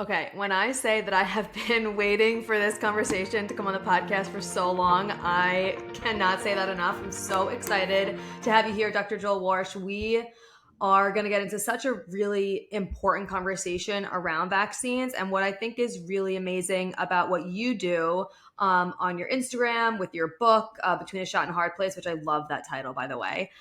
Okay, when I say that I have been waiting for this conversation to come on the podcast for so long, I cannot say that enough. I'm so excited to have you here, Dr. Joel Warsh. We are going to get into such a really important conversation around vaccines. And what I think is really amazing about what you do on your Instagram with your book, Between a Shot and a Hard Place, which I love that title, by the way,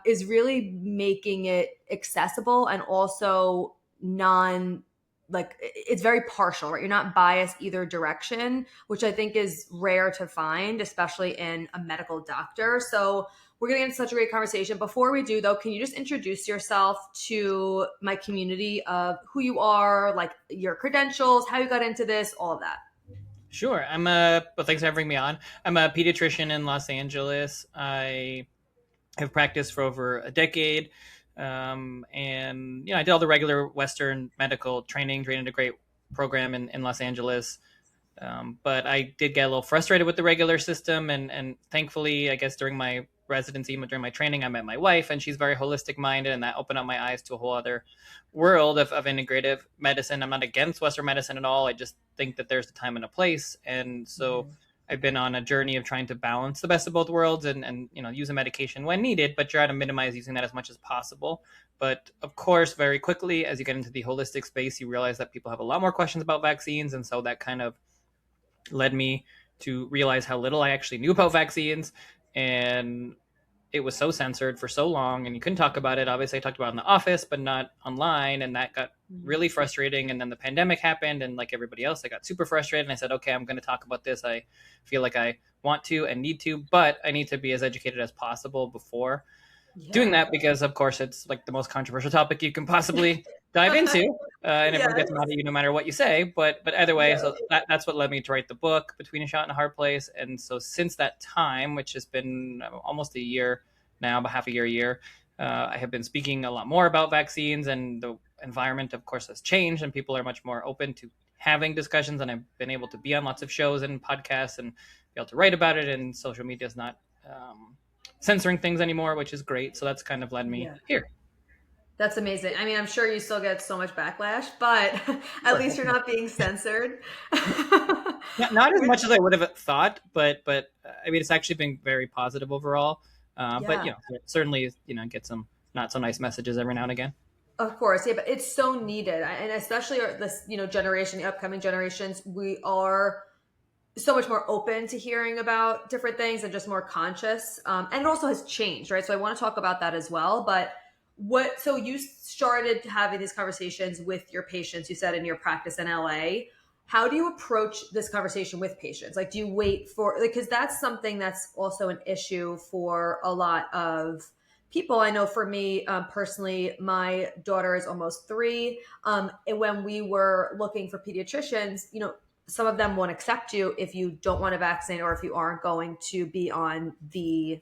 is really making it accessible and also non like it's very partial, right? You're not biased either direction, which I think is rare to find, especially in a medical doctor. So we're going to get into such a great conversation. Before we do, though, can you just introduce yourself to my community of who you are, like your credentials, how you got into this, all of that? Sure. Well, thanks for having me on. I'm a pediatrician in Los Angeles. I have practiced for over a decade. And, I did all the regular Western medical training, trained in a great program in Los Angeles. But I did get a little frustrated with the regular system. And thankfully, I guess during my residency, during my training, I met my wife, and she's very holistic minded. And that opened up my eyes to a whole other world of integrative medicine. I'm not against Western medicine at all. I just think that there's a time and a place. And so I've been on a journey of trying to balance the best of both worlds and use a medication when needed, but try to minimize using that as much as possible. But of course, very quickly, as you get into the holistic space, you realize that people have a lot more questions about vaccines. And so that kind of led me to realize how little I actually knew about vaccines. And it was so censored for so long, and you couldn't talk about it. Obviously, I talked about it in the office, but not online. And that got really frustrating. And then the pandemic happened. And like everybody else, I got super frustrated. And I said, okay, I'm going to talk about this. I feel like I want to and need to, but I need to be as educated as possible before doing that, because of course it's like the most controversial topic you can possibly dive into, and everyone Yes. gets mad at you no matter what you say. But either way, Yeah. so that's what led me to write the book Between a Shot and a Hard Place. And so since that time, which has been almost a year now, about half a year, I have been speaking a lot more about vaccines, and the environment of course has changed, and people are much more open to having discussions, and I've been able to be on lots of shows and podcasts and be able to write about it, and social media is not censoring things anymore, which is great. So that's kind of led me Yeah. here. That's amazing. I mean, I'm sure you still get so much backlash, but at least you're not being censored. Not as Which, much as I would have thought, but I mean, it's actually been very positive overall. But yeah. certainly, get some not so nice messages every now and again. Of course, yeah, but it's so needed, and especially this, generation, the upcoming generations, we are so much more open to hearing about different things and just more conscious. And it also has changed, right? So I want to talk about that as well. But so you started having these conversations with your patients, you said in your practice in LA. How do you approach this conversation with patients? Like, do you wait for, because that's something that's also an issue for a lot of people. I know for me personally, my daughter is almost 3. And when we were looking for pediatricians, some of them won't accept you if you don't want to vaccinate or if you aren't going to be on the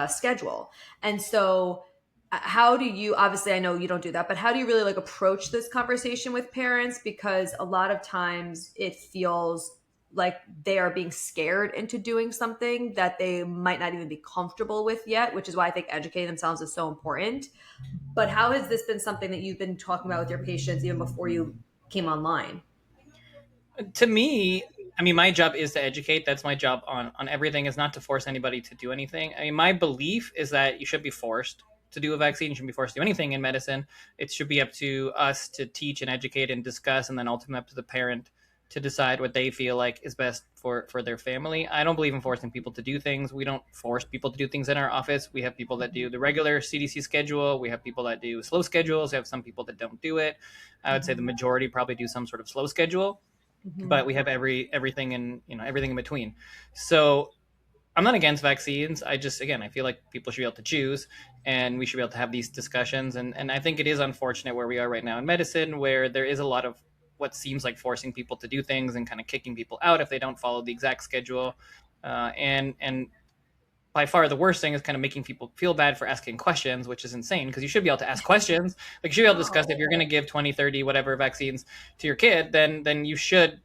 schedule. And so, how do you, obviously, I know you don't do that, but how do you really like approach this conversation with parents? Because a lot of times it feels like they are being scared into doing something that they might not even be comfortable with yet, which is why I think educating themselves is so important. But how has this been something that you've been talking about with your patients even before you came online? To me, I mean, my job is to educate. That's my job on everything, is not to force anybody to do anything. I mean, my belief is that you should be forced to do a vaccine. You shouldn't be forced to do anything in medicine. It should be up to us to teach and educate and discuss, and then ultimately up to the parent to decide what they feel like is best for their family. I don't believe in forcing people to do things. We don't force people to do things in our office. We have people that do the regular CDC schedule. We have people that do slow schedules. We have some people that don't do it. I would say the majority probably do some sort of slow schedule, Mm-hmm. but we have everything in everything in between. So I'm not against vaccines. I just, again, I feel like people should be able to choose, and we should be able to have these discussions. And I think it is unfortunate where we are right now in medicine, where there is a lot of what seems like forcing people to do things and kind of kicking people out if they don't follow the exact schedule. And by far the worst thing is kind of making people feel bad for asking questions, which is insane, because you should be able to ask questions. Like, you should be able to discuss, if you're going to give 20, 30, whatever vaccines to your kid, then you should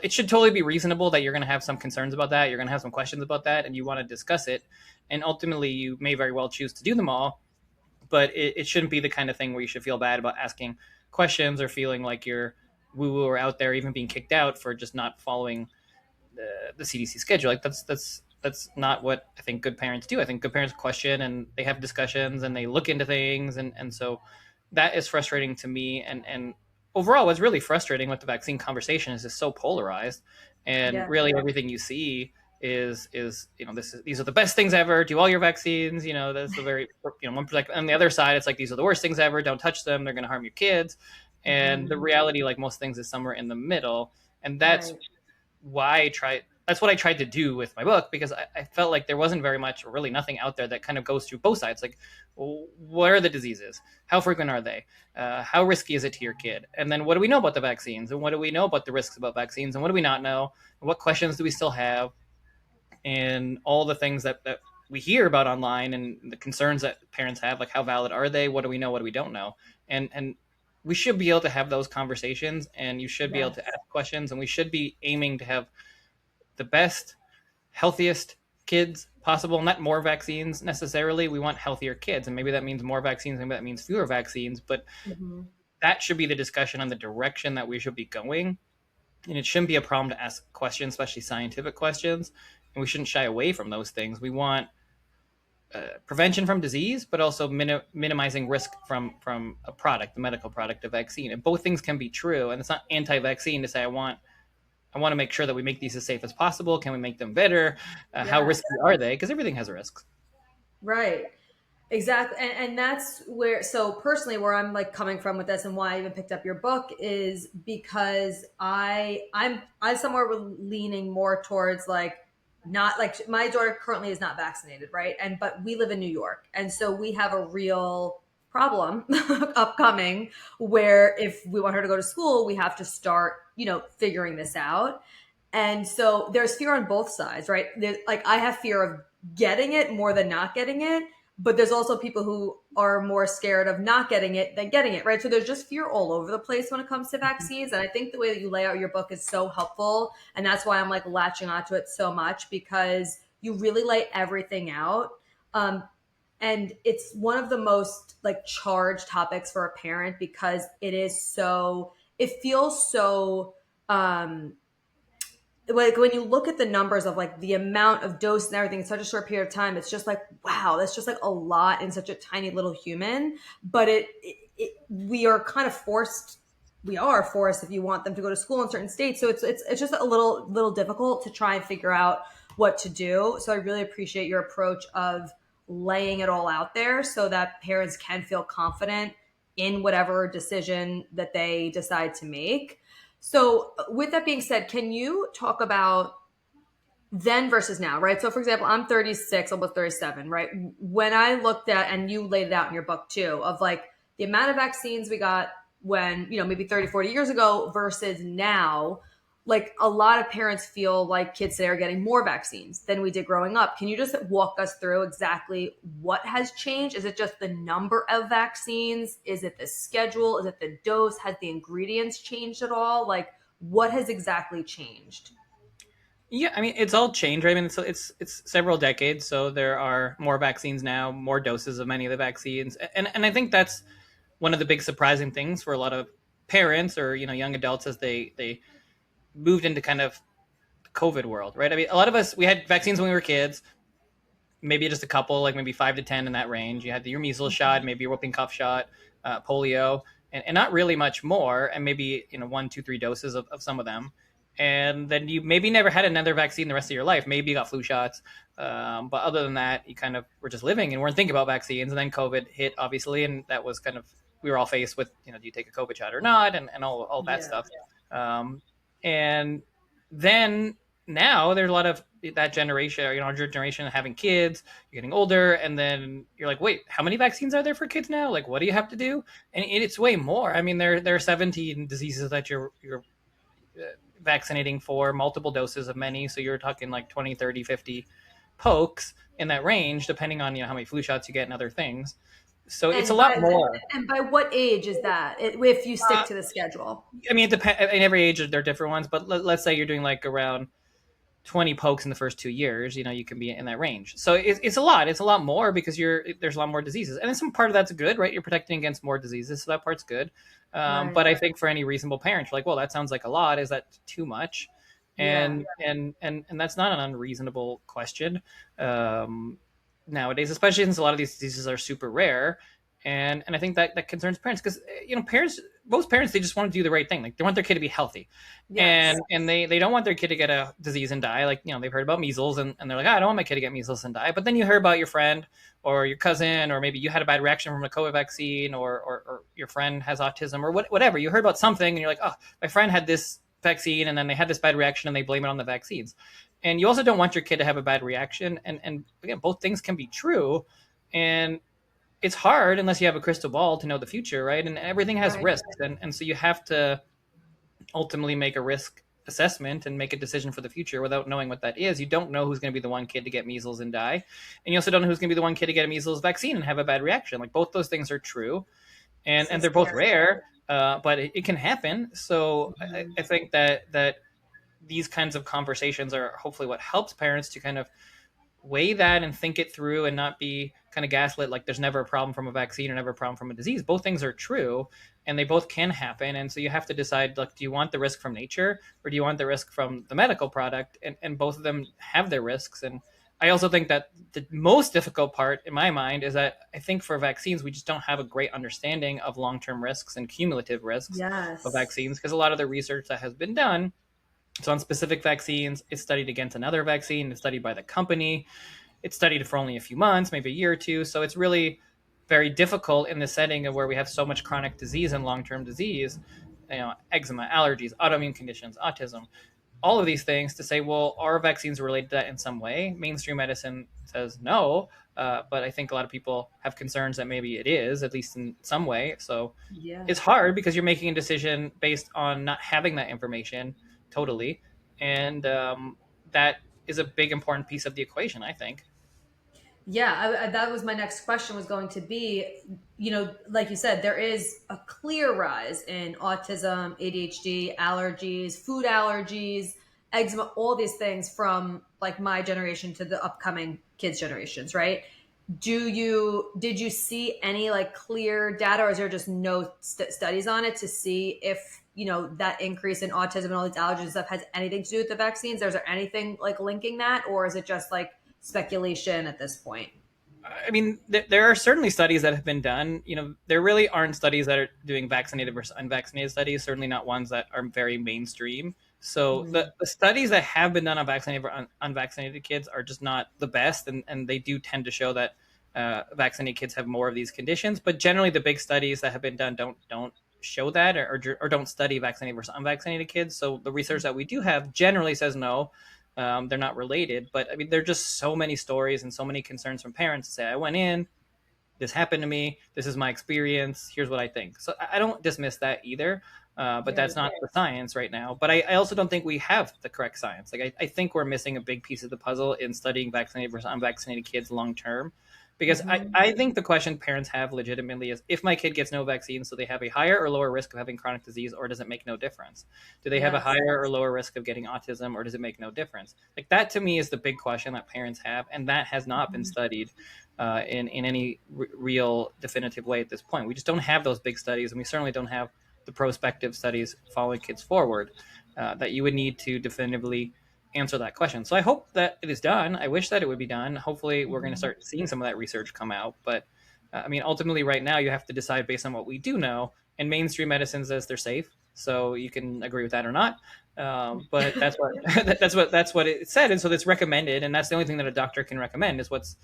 it should totally be reasonable that you're going to have some concerns about that. You're going to have some questions about that, and you want to discuss it. And ultimately, you may very well choose to do them all, but it shouldn't be the kind of thing where you should feel bad about asking questions or feeling like you're woo woo or out there, even being kicked out for just not following the CDC schedule. Like that's not what I think good parents do. I think good parents question and they have discussions and they look into things, and so that is frustrating to me. And overall, what's really frustrating with the vaccine conversation is it's so polarized, and Yeah. really everything you see is these are the best things ever. Do all your vaccines. That's the very one perspective. On the other side, it's like these are the worst things ever. Don't touch them. They're going to harm your kids. And the Mhm. reality, like most things, is somewhere in the middle. And Right. that's what I tried to do with my book, because I felt like there wasn't very much or really nothing out there that kind of goes through both sides. Like, what are the diseases? How frequent are they? How risky is it to your kid? And then what do we know about the vaccines? And what do we know about the risks about vaccines? And what do we not know? And what questions do we still have? And all the things that we hear about online and the concerns that parents have, like how valid are they? What do we know? What do we don't know? And we should be able to have those conversations, and you should be able to Yes. ask questions, and we should be aiming to have the best, healthiest kids possible. Not more vaccines necessarily. We want healthier kids, and maybe that means more vaccines, maybe that means fewer vaccines. But Mhm. that should be the discussion on the direction that we should be going. And it shouldn't be a problem to ask questions, especially scientific questions. And we shouldn't shy away from those things. We want prevention from disease, but also minimizing risk from a product, the medical product, a vaccine. And both things can be true. And it's not anti-vaccine to say I want to make sure that we make these as safe as possible. Can we make them better? How Yes. risky are they? Because everything has risks. Right. Exactly. And that's where, so personally, where I'm like coming from with this and why I even picked up your book is because I'm somewhere leaning more towards like, not like my daughter currently is not vaccinated, right? But we live in New York. And so we have a real problem upcoming where if we want her to go to school, we have to start, figuring this out. And so there's fear on both sides, right? Like I have fear of getting it more than not getting it, but there's also people who are more scared of not getting it than getting it, right? So there's just fear all over the place when it comes to vaccines. And I think the way that you lay out your book is so helpful. And that's why I'm like latching onto it so much, because you really lay everything out. Um, and it's one of the most like charged topics for a parent because it feels so, um, like when you look at the numbers of like the amount of dose and everything in such a short period of time, it's just like, wow, that's just like a lot in such a tiny little human. But we are kind of forced. We are forced if you want them to go to school in certain states. So it's just a little difficult to try and figure out what to do. So I really appreciate your approach of laying it all out there so that parents can feel confident in whatever decision that they decide to make. So, with that being said, can you talk about then versus now, right? So, for example, I'm 36, almost 37, right? When I looked at, and you laid it out in your book too, of like the amount of vaccines we got when, maybe 30, 40 years ago versus now, like a lot of parents feel like kids today are getting more vaccines than we did growing up. Can you just walk us through exactly what has changed? Is it just the number of vaccines? Is it the schedule? Is it the dose? Has the ingredients changed at all? Like, what has exactly changed? Yeah, I mean, it's all changed, right? I mean, it's several decades, so there are more vaccines now, more doses of many of the vaccines, and I think that's one of the big surprising things for a lot of parents or young adults as they moved into kind of the COVID world, right? I mean, a lot of us we had vaccines when we were kids, maybe just a couple, like maybe 5 to 10 in that range. You had your measles shot, maybe your whooping cough shot, polio, and not really much more, and maybe 1, 2, 3 doses of some of them. And then you maybe never had another vaccine the rest of your life. Maybe you got flu shots, but other than that, you kind of were just living and weren't thinking about vaccines. And then COVID hit, obviously, and that was kind of we were all faced with do you take a COVID shot or not, and all that Yeah. stuff. And then now there's a lot of that generation, our generation having kids, you're getting older, and then you're like, wait, how many vaccines are there for kids now? Like, what do you have to do? And it's way more. I mean, there are 17 diseases that you're vaccinating for, multiple doses of many. So you're talking like 20, 30, 50 pokes in that range, depending on how many flu shots you get and other things. So it's a And lot by more. and by what age is that? If you stick Uh, to the schedule? I mean, it depends. In every age, there are different ones, but let's say you're doing like around 20 pokes in the first 2 years, you can be in that range. So it's a lot. It's a lot more because there's a lot more diseases, and then some part of that's good, right? You're protecting against more diseases, so that part's good. Right. But I think for any reasonable parent, you're like, well, that sounds like a lot. Is that too much? Yeah. And that's not an unreasonable question um, nowadays, especially since a lot of these diseases are super rare. And I think that concerns parents because parents, most parents, they just want to do the right thing. Like they want their kid to be healthy, Yes. and they don't want their kid to get a disease and die. Like they've heard about measles, and they're like, I don't want my kid to get measles and die. But then you hear about your friend or your cousin, or maybe you had a bad reaction from a COVID vaccine, or your friend has autism, or whatever. You heard about something and you're like, oh, my friend had this vaccine and then they had this bad reaction and they blame it on the vaccines. And you also don't want your kid to have a bad reaction. And again, both things can be true. And it's hard unless you have a crystal ball to know the future, right? And everything has Right. risks. And so you have to ultimately make a risk assessment and make a decision for the future without knowing what that is. You don't know who's going to be the one kid to get measles and die. And you also don't know who's going to be the one kid to get a measles vaccine and have a bad reaction. Like both those things are true. So And they're both scary. rare, but it can happen. So I think that these kinds of conversations are hopefully what helps parents to kind of weigh that and think it through and not be kind of gaslit like there's never a problem from a vaccine or never a problem from a disease. Both things are true and they both can happen. And so you have to decide, like, do you want the risk from nature or do you want the risk from the medical product? And both of them have their risks. And I also think that the most difficult part in my mind is that I think for vaccines, we just don't have a great understanding of long-term risks and cumulative risks of Yes. vaccines because a lot of the research that has been done, so on specific vaccines, it's studied against another vaccine, it's studied by the company, it's studied for only a few months, maybe a year or two. So it's really very difficult in the setting of where we have so much chronic disease and long-term disease, eczema, allergies, autoimmune conditions, autism, all of these things to say, well, are vaccines related to that in some way? Mainstream medicine says no, but I think a lot of people have concerns that maybe it is, at least in some way. So Yeah. it's hard because you're making a decision based on not having that information totally. And that is a big important piece of the equation, I think. Yeah, that was my next question was going to be, like you said, there is a clear rise in autism, ADHD, allergies, food allergies, eczema, all these things from like my generation to the upcoming kids' generations, right? Did you see any like clear data, or is there just no studies on it to see if that increase in autism and all these allergies and stuff has anything to do with the vaccines? Is there anything like linking that, or is it just like speculation at this point? I mean, there are certainly studies that have been done. There really aren't studies that are doing vaccinated versus unvaccinated studies, certainly not ones that are very mainstream. So Mhm. the studies that have been done on vaccinated or unvaccinated kids are just not the best. And they do tend to show that vaccinated kids have more of these conditions. But generally, the big studies that have been done don't show that or don't study vaccinated versus unvaccinated kids. So the research that we do have generally says no, they're not related. But I mean, there are just so many stories and so many concerns from parents to say, I went in, this happened to me, this is my experience, here's what I think. So I don't dismiss that either. But Yeah. that's not the science right now. But I also don't think we have the correct science. Like I think we're missing a big piece of the puzzle in studying vaccinated versus unvaccinated kids long term. Because Hmm. I think the question parents have legitimately is if my kid gets no vaccine, so they have a higher or lower risk of having chronic disease, or does it make no difference? Do they have a Yes. higher or lower risk of getting autism, or does it make no difference? Like that to me is the big question that parents have, and that has not been Mhm. studied in any real definitive way at this point. We just don't have those big studies, and we certainly don't have the prospective studies following kids forward that you would need to definitively answer that question. So I hope that it is done. I wish that it would be done. Hopefully, we're going to Mhm. start seeing some of that research come out. But I mean, ultimately, right now, you have to decide based on what we do know. And mainstream medicine says they're safe, so you can agree with that or not. But that's what that's what it said, and so it's recommended, and that's the only thing that a doctor can recommend is what's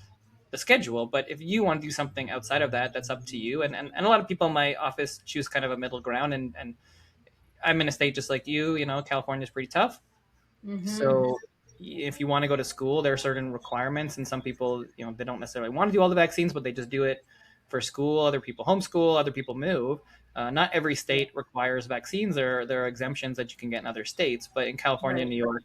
the schedule. But if you want to do something outside of that, that's up to you. And a lot of people in my office choose kind of a middle ground. And I'm in a state just like you. California is pretty tough. Mhm. So if you want to go to school, there are certain requirements, and some people, they don't necessarily want to do all the vaccines, but they just do it for school. Other people homeschool. Other people move. Not every Yeah. state requires vaccines. There are exemptions that you can get in other states, but in California, Right. New York,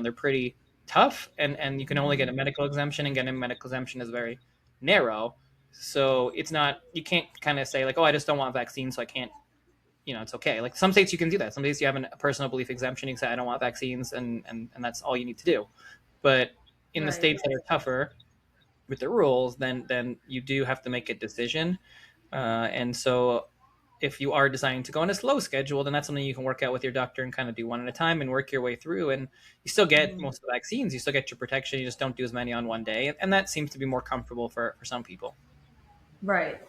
they're pretty tough, and you can only get Mhm. a medical exemption, and getting a medical exemption is very narrow. So it's not, you can't kind of say like, oh, I just don't want vaccines, so I can't it's okay. Like some states you can do that. Some states you have a personal belief exemption. You can say, I don't want vaccines, and that's all you need to do. But in the Right. states that are tougher with the rules, then you do have to make a decision. And so if you are deciding to go on a slow schedule, then that's something you can work out with your doctor and kind of do one at a time and work your way through. And you still get Mhm. most of the vaccines, you still get your protection, you just don't do as many on one day. And that seems to be more comfortable for some people. Right.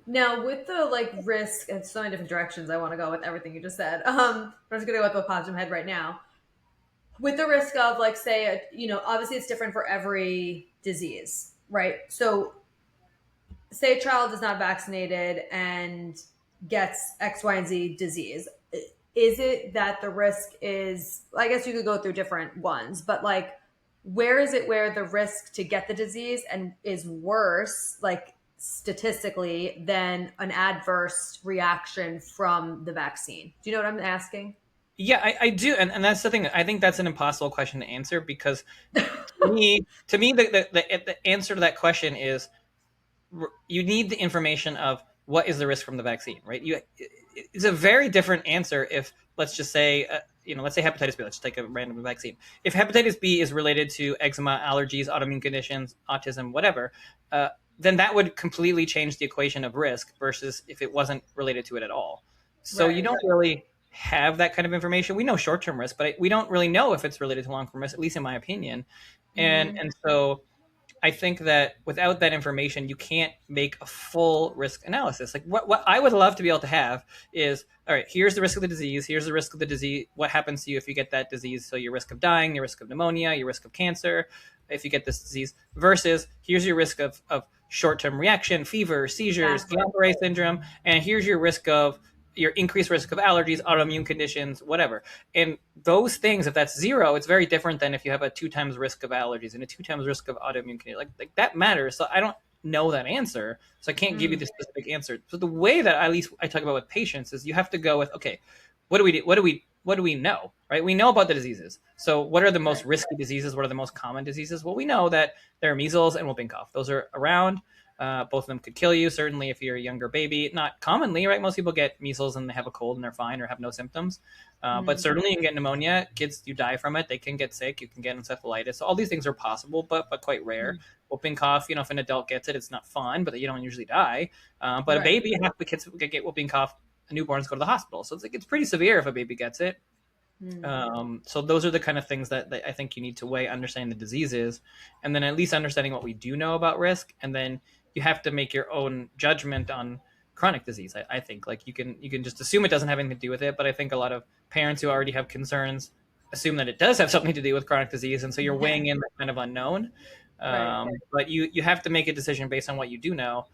Now, with the like risk, and so many different directions I want to go with everything you just said. But I'm just gonna go with what pops in my head right now. With the risk of like, say, obviously it's different for every disease, right? So, say a child is not vaccinated and gets X, Y, and Z disease. Is it that the risk is? I guess you could go through different ones, but like, where is it where the risk to get the disease and is worse, like statistically, than an adverse reaction from the vaccine? Do you know what I'm asking? Yeah, I do. And that's the thing. I think that's an impossible question to answer because to me the answer to that question is you need the information of what is the risk from the vaccine, right? It's a very different answer if let's just say let's say hepatitis B. Let's just take a random vaccine. If hepatitis B is related to eczema, allergies, autoimmune conditions, autism, whatever, uh, then that would completely change the equation of risk versus if it wasn't related to it at all. So you Right. don't really have that kind of information. We know short-term risk, but we don't really know if it's related to long-term risk, at least in my opinion. And Hmm. and so I think that without that information, you can't make a full risk analysis. Like what I would love to be able to have is, all right, here's the risk of the disease. Here's the risk of the disease. What happens to you if you get that disease? So your risk of dying, your risk of pneumonia, your risk of cancer, if you get this disease, versus here's your risk of short-term reaction, fever, seizures, Exactly. Guillain-Barré syndrome, and here's your risk of your increased risk of allergies, autoimmune conditions, whatever. And those things, if that's zero, it's very different than if you have a two times risk of allergies and a two times risk of autoimmune conditions. Like that matters. So I don't know that answer. So I can't give you Mm. the specific answer. So the way that at least I talk about with patients is you have to go with, okay, what do we do? What do we know? Right? We know about the diseases. So what are the most Right. risky diseases? What are the most common diseases? Well, we know that there are measles and whooping cough. Those are around. Both of them could kill you, certainly if you're a younger baby. Not commonly, right? Most people get measles and they have a cold and they're fine or have no symptoms. But Mm. certainly you can get pneumonia. Kids, you die from it. They can get sick. You can get encephalitis. So all these things are possible, but quite rare. Mm. Whooping cough, if an adult gets it, it's not fun, but you don't usually die. But a Right. baby, half the kids get whooping cough. Newborns go to the hospital, so it's pretty severe if a baby gets it. Mm. So those are the kind of things that I think you need to weigh, understanding the diseases, and then at least understanding what we do know about risk, and then you have to make your own judgment on chronic disease. I think like you can just assume it doesn't have anything to do with it, but I think a lot of parents who already have concerns assume that it does have something to do with chronic disease, and so you're weighing in that kind of unknown. Right. But you have to make a decision based on what you do know,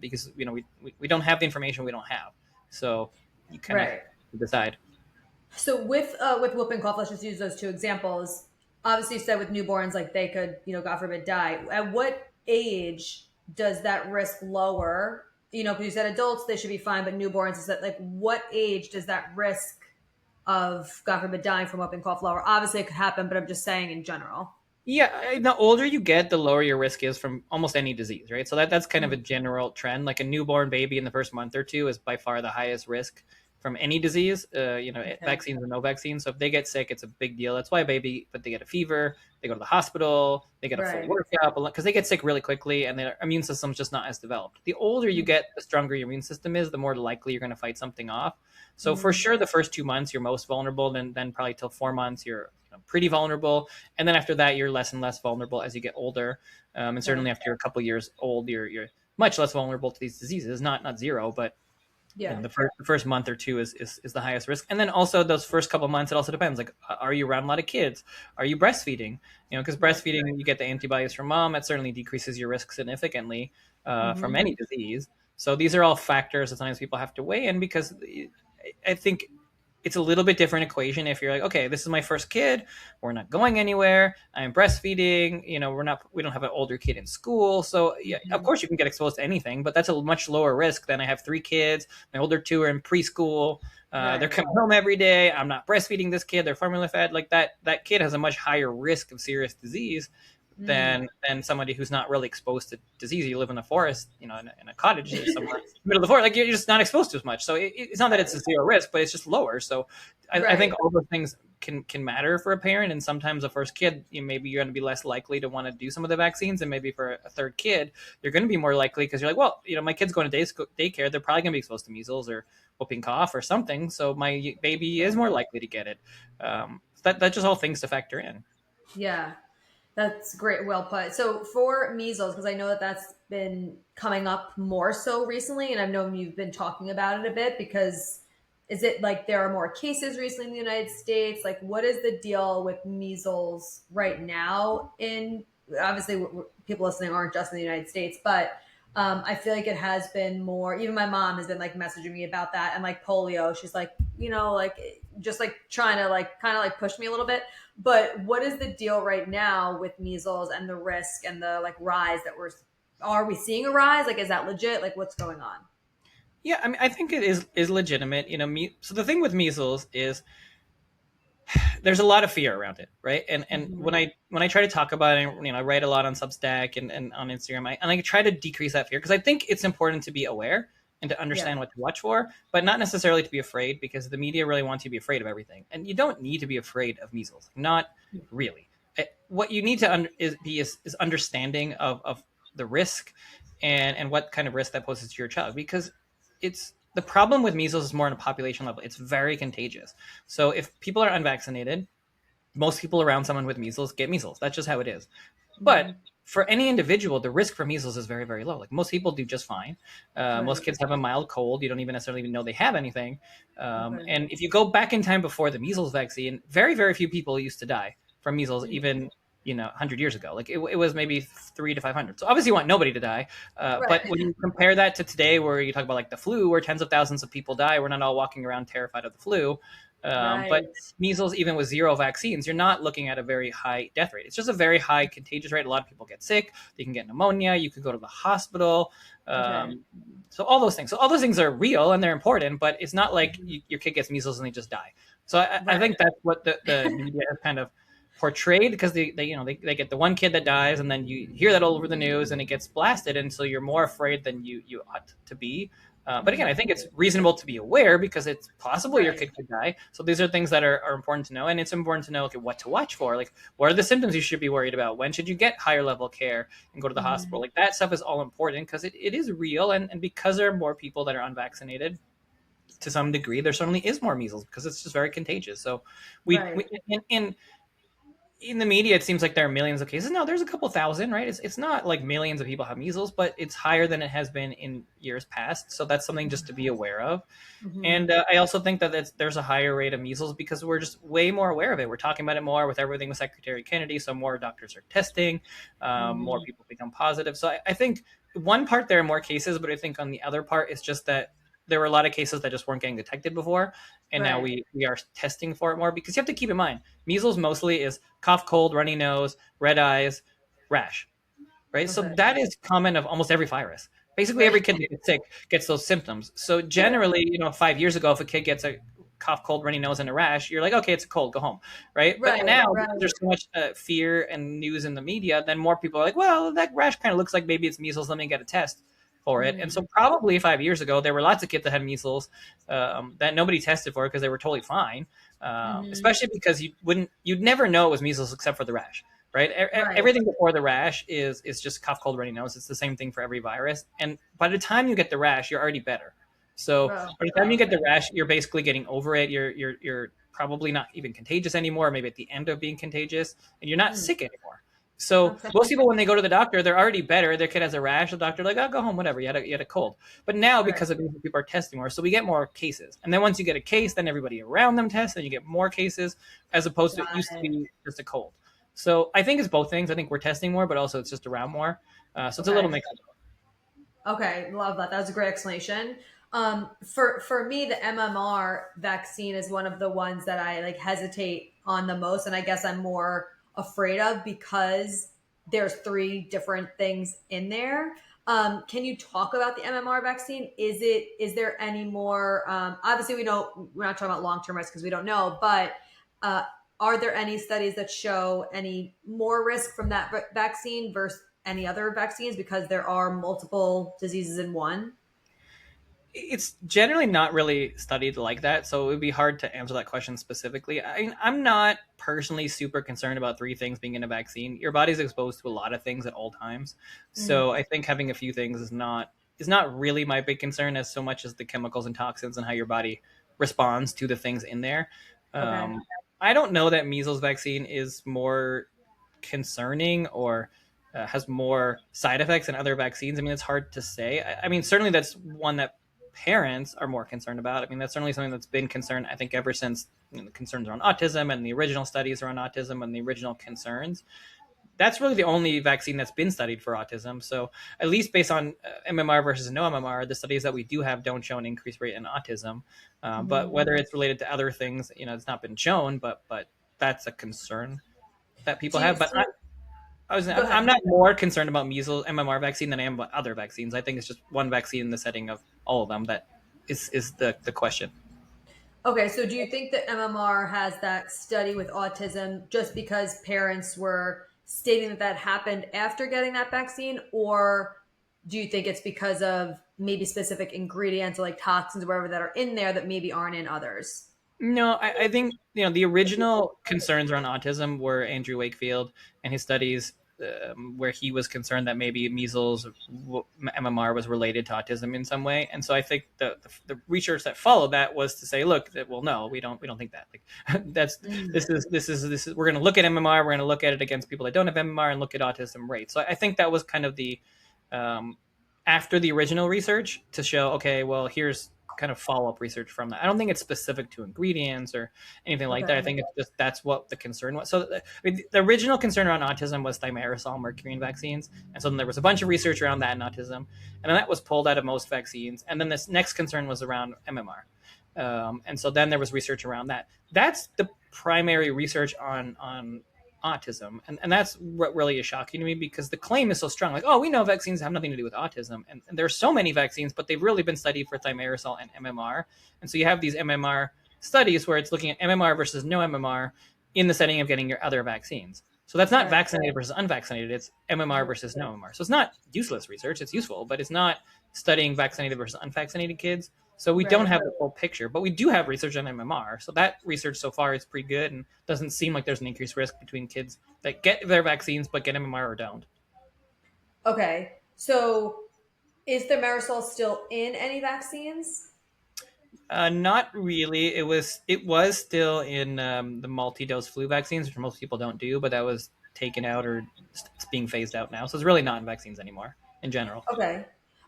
because we don't have the information we don't have, so you kind of Right. decide. So with whooping cough, let's just use those two examples. Obviously, you said with newborns, like they could, God forbid, die. At what age does that risk lower? Because you said adults they should be fine, but newborns is that like what age does that risk of God forbid dying from whooping cough lower? Obviously, it could happen, but I'm just saying in general. Yeah, the older you get, the lower your risk is from almost any disease, right? So that's kind of a Mm. general trend. Like a newborn baby in the first month or two is by far the highest risk from any disease. Okay. Vaccines or no vaccines. So if they get sick, it's a big deal. That's why a baby, but they get a fever, they go to the hospital, they get a full Right. workup because they get sick really quickly and their immune system's just not as developed. The older you get, the stronger your immune system is, the more likely you're going to fight something off. So for Mm. sure, the first 2 months you're most vulnerable. Then probably till 4 months you're pretty vulnerable, and then after that you're less and less vulnerable as you get older, and Right. certainly after you're a couple years old you're much less vulnerable to these diseases, not zero, but Yeah. the first month or two is the highest risk. And then also those first couple months, it also depends, like are you around a lot of kids, are you breastfeeding, because Right. breastfeeding, you get the antibodies from mom, it certainly decreases your risk significantly from Hmm. any disease. So these are all factors that sometimes people have to weigh in, because I think it's a little bit different equation if you're like, okay, this is my first kid, we're not going anywhere, I'm breastfeeding, we don't have an older kid in school, so yeah, of Hmm. course you can get exposed to anything, but that's a much lower risk than I have three kids, my older two are in preschool, they're Right. coming home every day, I'm not breastfeeding this kid, they're formula fed, like that kid has a much higher risk of serious disease Mm. than somebody who's not really exposed to disease. You live in the forest, in a cottage or somewhere in the middle of the forest, like you're just not exposed to as much. So it's not that it's Right. a zero risk, but it's just lower. So I think Right. all those things can matter for a parent. And sometimes a first kid, maybe you're going to be less likely to want to do some of the vaccines, and maybe for a third kid, you're going to be more likely because you're like, well, my kid's going to daycare, they're probably going to be exposed to measles or whooping cough or something, so my baby is more likely to get it. That's just all things to factor in. Yeah. That's great. Well put. So for measles, because I know that that's been coming up more so recently, and I've known you've been talking about it a bit because is it like there are more cases recently in the United States? Like, what is the deal with measles right now? In obviously, people listening aren't just in the United States, but I feel like it has been more. Even my mom has been like messaging me about that, and like polio. She's like, like just like trying to like kind of like push me a little bit. But what is the deal right now with measles and the risk and the like rise that are we seeing a rise? Like, is that legit? Like, what's going on? Yeah, I mean, I think it is legitimate. So the thing with measles is there's a lot of fear around it, right? And Mm-hmm. when I try to talk about it, I write a lot on Substack and on Instagram, I try to decrease that fear because I think it's important to be aware and to Yeah. understand what to watch for, but not necessarily to be afraid because the media really wants you to be afraid of everything, and you don't need to be afraid of measles, not really. What you need to is understanding of the risk and what kind of risk that poses to your child, because it's the problem with measles is more on a population level. It's very contagious. So if people are unvaccinated, most people around someone with measles get measles. That's just how it is. But Mm-hmm. for any individual, the risk for measles is very, very low. Like most people do just fine. Most Right. kids have a mild cold. You don't even necessarily even know they have anything. Okay. And if you go back in time before the measles vaccine, very, very few people used to die from measles, Mm. even 100 years ago. Like it was maybe 3 to 500. So obviously, you want nobody to die. Right. But when you compare that to today, where you talk about like the flu, where tens of thousands of people die, we're not all walking around terrified of the flu. But Right. measles, even with zero vaccines, you're not looking at a very high death rate. It's just a very high contagious rate. A lot of people get sick. They can get pneumonia. You could go to the hospital. Okay. Um, so all those things. So all those things are real and they're important, but it's not like Mhm. your kid gets measles and they just die. So I Right. think that's what the media has kind of portrayed, because they get the one kid that dies and then you hear that all over the news and it gets blasted, and so you're more afraid than you ought to be. But again, Mhm. I think it's reasonable to be aware because it's possible your Right. kid could die. So these are things that are important to know. And it's important to know, okay, what to watch for. Like, what are the symptoms you should be worried about? When should you get higher level care and go to the hospital? Mhm. Like, that stuff is all important because it is real. And because there are more people that are unvaccinated to some degree, there certainly is more measles because it's just very contagious. So we Right. in the media, it seems like there are millions of cases. No, there's a couple thousand, right? It's not like millions of people have measles, but it's higher than it has been in years past. So that's something just to be aware of. Mhm. And I also think that there's a higher rate of measles because we're just way more aware of it. We're talking about it more with everything with Secretary Kennedy. So more doctors are testing, more Mhm. people become positive. So I think one part there are more cases, but I think on the other part it's just that there were a lot of cases that just weren't getting detected before, and now Right. we are testing for it more, because you have to keep in mind measles mostly is cough, cold, runny nose, red eyes, rash, right? So Okay. that is common of almost every virus. Basically, Right. every kid that gets sick gets those symptoms. So generally, 5 years ago, if a kid gets a cough, cold, runny nose, and a rash, you're like, okay, it's a cold, go home, right? But Right. now, Right. because there's so much fear and news in the media, then more people are like, well, that rash kind of looks like maybe it's measles. Let me get a test for it. And Mhm. so probably 5 years ago, there were lots of kids that had measles that nobody tested for because they were totally fine. Mhm. Especially because you'd never know it was measles except for the rash, right? Right. Everything before the rash is just cough, cold, runny nose. It's the same thing for every virus. And by the time you get the rash, you're already better. So Oh, by the time you wow. get the rash, you're basically getting over it. You're probably not even contagious anymore. Maybe at the end of being contagious, and you're not Mm. sick anymore. So Okay. most people, when they go to the doctor, they're already better. Their kid has a rash. The doctor like, oh, go home, whatever. You had a cold. But now, Right. because of these, people are testing more, so we get more cases. And then once you get a case, then everybody around them tests, and you get more cases, as opposed to it Got used to it. be just a cold. So I think it's both things. I think we're testing more, but also it's just around more. So it's a little Okay. mix. Okay, love that. That was a great explanation. For me, the MMR vaccine is one of the ones that I like hesitate on the most, and I guess I'm more afraid of because there's three different things in there. Can you talk about the MMR vaccine? Is there any more? Obviously, we know we're not talking about long term risk because we don't know, but uh, are there any studies that show any more risk from that vaccine versus any other vaccines because there are multiple diseases in one? It's generally not really studied like that, so it would be hard to answer that question specifically. I'm not personally super concerned about three things being in a vaccine. Your body's exposed to a lot of things at all times, Mm, so I think having a few things is not really my big concern as so much as the chemicals and toxins and how your body responds to the things in there. okay. I don't know that measles vaccine is more concerning or has more side effects than other vaccines. I mean, it's hard to say. I mean, certainly that's one that parents are more concerned about. I mean, that's certainly something that's been concerned, I think, ever since the concerns around autism and the original studies around autism and the original concerns. That's really the only vaccine that's been studied for autism. So, at least based on MMR versus no MMR, the studies that we do have don't show an increased rate in autism. But Mhm. whether it's related to other things, it's not been shown. But that's a concern that people Do you have. But so go I'm ahead. not more concerned about measles MMR vaccine than I am about other vaccines. I think it's just one vaccine in the setting of all of them that is the question. Okay, so do you think that MMR has that study with autism just because parents were stating that that happened after getting that vaccine, or do you think it's because of maybe specific ingredients like toxins or whatever that are in there that maybe aren't in others? No, I think the original concerns around autism were Andrew Wakefield and his studies, where he was concerned that maybe measles MMR was related to autism in some way, and so I think the research that followed that was to say, look, well, no, we don't think that. Like, that's Mm, this is we're going to look at MMR, we're going to look at it against people that don't have MMR and look at autism rates. So I think that was kind of the um, after the original research to show, okay, well, here's kind of follow up research from that. I don't think it's specific to ingredients or anything like that. I okay, think it's just that's what the concern was. So the original concern around autism was thimerosal mercury vaccines, and so then there was a bunch of research around that in autism, and then that was pulled out of most vaccines. And then this next concern was around MMR, and so then there was research around that. That's the primary research on autism. And that's what really is shocking to me because the claim is so strong. Like, oh, we know vaccines have nothing to do with autism. And there's so many vaccines, but they've really been studied for thimerosal and MMR. And so you have these MMR studies where it's looking at MMR versus no MMR in the setting of getting your other vaccines. So that's not right, vaccinated versus unvaccinated. It's MMR versus no MMR. So it's not useless research. It's useful, but it's not studying vaccinated versus unvaccinated kids. So we don't right. have the full picture, but we do have research on MMR. So that research so far is pretty good and doesn't seem like there's an increased risk between kids that get their vaccines but get MMR or don't. Okay, so is the Marisol still in any vaccines? Not really. It was still in the multi-dose flu vaccines, which most people don't do, but that was taken out or it's being phased out now. So it's really not in vaccines anymore in general. Okay.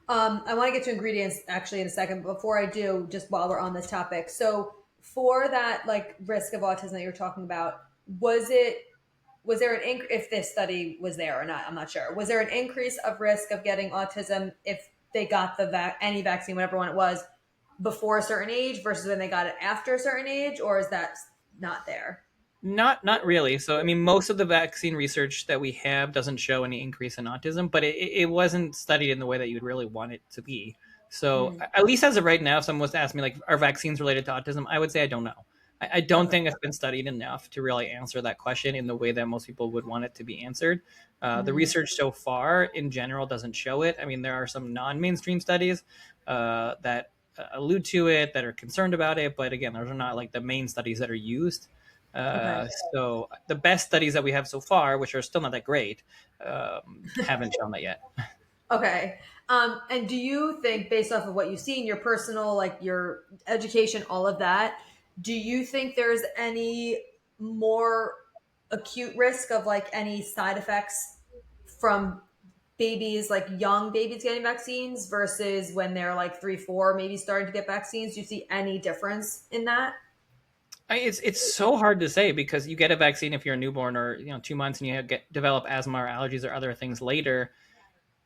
I want to get to ingredients actually in a second. But before I do, just while we're on this topic, so for that like risk of autism that you're talking about, was it was there an if this study was there or not? I'm not sure. Was there an increase of risk of getting autism if they got the any vaccine, whatever one it was, before a certain age versus when they got it after a certain age, or is that not there? Not really. So I mean, most of the vaccine research that we have doesn't show any increase in autism, but it wasn't studied in the way that you'd really want it to be. So Mm, at least as of right now, if someone was to ask me like, are vaccines related to autism? I would say I don't know. I don't okay. think it's been studied enough to really answer that question in the way that most people would want it to be answered. The Mm, research so far, in general, doesn't show it. I mean, there are some non-mainstream studies that allude to it, that are concerned about it, but again, those are not like the main studies that are used. okay. So the best studies that we have so far, which are still not that great, haven't shown that yet. Okay. And do you think, based off of what you see in your personal, like your education, all of that, do you think there's any more acute risk of like any side effects from babies, like young babies getting vaccines versus when they're like 3, 4, maybe starting to get vaccines? Do you see any difference in that? It's so hard to say because you get a vaccine if you're a newborn or 2 months and you develop asthma or allergies or other things later.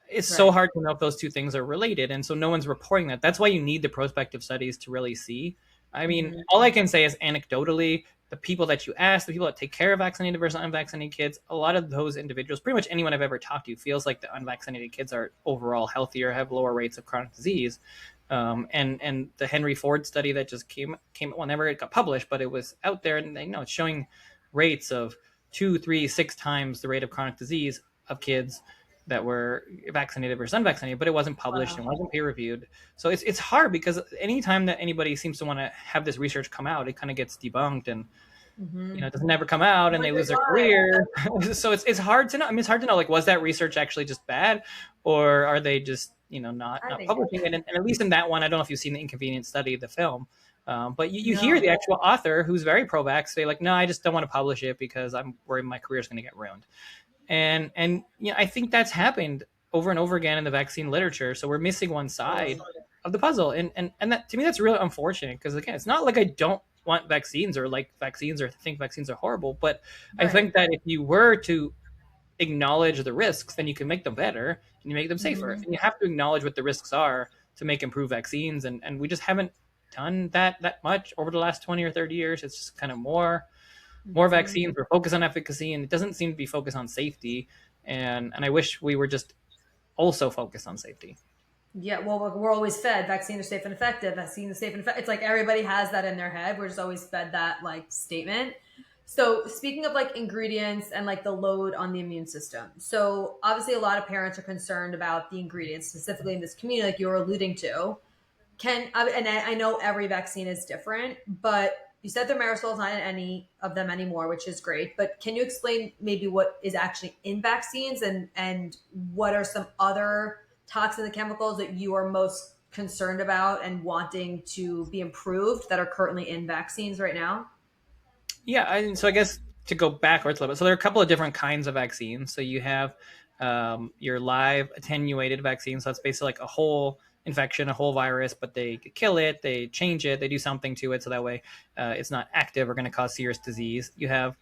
It's so Right. hard to know if those two things are related, and so no one's reporting that. That's why you need the prospective studies to really see. I mean, Mhm. all I can say is anecdotally, the people that you ask, the people that take care of vaccinated versus unvaccinated kids, a lot of those individuals, pretty much anyone I've ever talked to, feels like the unvaccinated kids are overall healthier, have lower rates of chronic disease. And the Henry Ford study that just came whenever it got published, but it was out there, and it's showing rates of 2, 3, 6 times the rate of chronic disease of kids that were vaccinated versus unvaccinated, but it wasn't published Wow. and wasn't peer reviewed. So it's hard because anytime that anybody seems to want to have this research come out, it kind of gets debunked and Mm-hmm. it doesn't never come out and Like, they lose their why? career. So it's hard to know. I mean, it's hard to know, like, was that research actually just bad, or are they just, I not think it's publishing it? And at least in that one, I don't know if you've seen the Inconvenient Study, the film, but you hear no. the actual author who's very pro-vax say, like, no, I just don't want to publish it because I'm worried my career is going to get ruined. And I think that's happened over and over again in the vaccine literature. So we're missing one Totally. side of the puzzle, and that, to me, that's really unfortunate, because again, it's not like I don't want vaccines or like vaccines or think vaccines are horrible, but I Right. think that if you were to acknowledge the risks, then you can make them better and you make them safer, Mm-hmm. and you have to acknowledge what the risks are to make improved vaccines, and we just haven't done that much over the last 20 or 30 years. It's just kind of more Mm-hmm. vaccines. We're focused on efficacy, and it doesn't seem to be focused on safety. And I wish we were just also focused on safety. Yeah, well, we're always fed vaccine is safe and effective. Vaccine is safe and effective. It's like everybody has that in their head. We're just always fed that like statement. So speaking of like ingredients and like the load on the immune system. So obviously a lot of parents are concerned about the ingredients, specifically in this community, like you were alluding to. And I know every vaccine is different, but you said the is not in any of them anymore, which is great. But can you explain maybe what is actually in vaccines and what are some other toxins and chemicals that you are most concerned about and wanting to be improved that are currently in vaccines right now? Yeah, so I guess to go backwards a little bit, so there are a couple of different kinds of vaccines. So you have your live attenuated vaccines. So that's basically like a whole infection, a whole virus, but they kill it, they change it, they do something to it, so that way it's not active or going to cause serious disease. You have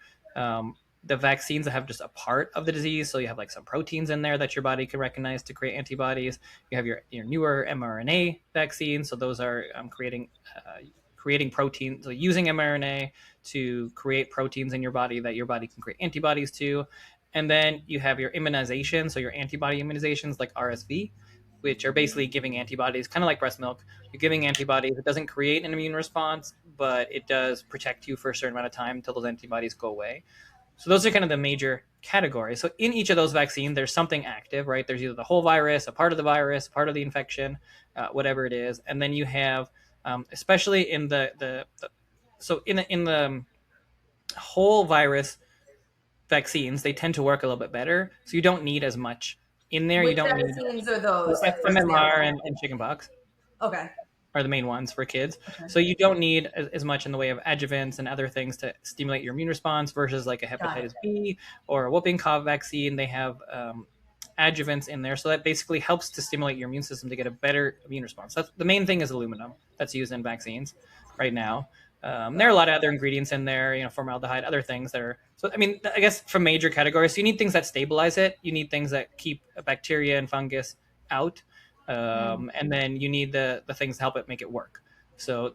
the vaccines that have just a part of the disease. So you have like some proteins in there that your body can recognize to create antibodies. You have your newer mRNA vaccines. So those are creating proteins, so using mRNA to create proteins in your body that your body can create antibodies to. And then you have your immunization, so your antibody immunizations like RSV, which are basically giving antibodies, kind of like breast milk. You're giving antibodies. It doesn't create an immune response, but it does protect you for a certain amount of time until those antibodies go away. So those are kind of the major categories. So in each of those vaccines, there's something active, right? There's either the whole virus, a part of the virus, part of the infection, whatever it is. And then you have, especially in the whole virus vaccines, they tend to work a little bit better. So you don't need as much in there. You Which don't need vaccines are those? Like, for MMR example. and chickenpox Okay. are the main ones for kids. Okay. So you don't need as much in the way of adjuvants and other things to stimulate your immune response versus like a Got it. hepatitis B or a whooping cough vaccine. They have adjuvants in there. So that basically helps to stimulate your immune system to get a better immune response. That's the main thing is aluminum that's used in vaccines right now. There are a lot of other ingredients in there, formaldehyde, other things that are. So, I mean, I guess from major categories, so you need things that stabilize it. You need things that keep bacteria and fungus out. Mm, And then you need the things to help it make it work. So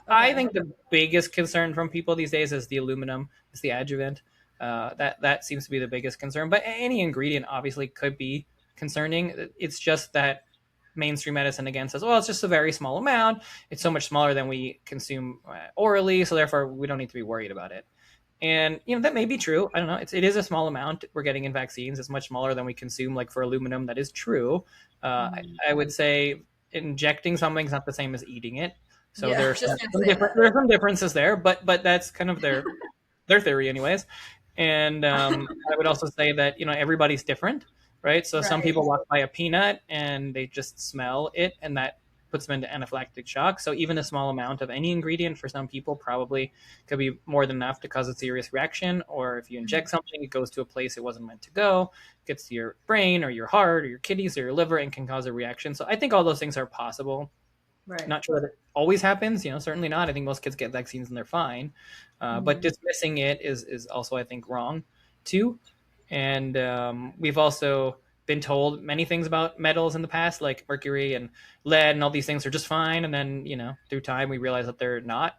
I okay. think the biggest concern from people these days is the aluminum, is the adjuvant. That seems to be the biggest concern. But any ingredient obviously could be concerning. It's just that mainstream medicine again says, well, it's just a very small amount. It's so much smaller than we consume orally, so therefore we don't need to be worried about it. And that may be true. I don't know. It is a small amount we're getting in vaccines. It's much smaller than we consume, like for aluminum. That is true. Mm. I would say injecting something is not the same as eating it. So Yeah, there are just gonna say there that. are some differences there, but that's kind of their theory, anyways. And I would also say that everybody's different, right? So some Right. people walk by a peanut and they just smell it, and that puts them into anaphylactic shock. So even a small amount of any ingredient for some people probably could be more than enough to cause a serious reaction. Or if you Mhm. inject something, it goes to a place it wasn't meant to go, gets to your brain or your heart or your kidneys or your liver and can cause a reaction. So I think all those things are possible. Right. Not sure that it always happens, certainly not. I think most kids get vaccines and they're fine. But Mhm. dismissing it is also, I think, wrong too. And we've also been told many things about metals in the past, like mercury and lead and all these things are just fine. And then, through time, we realize that they're not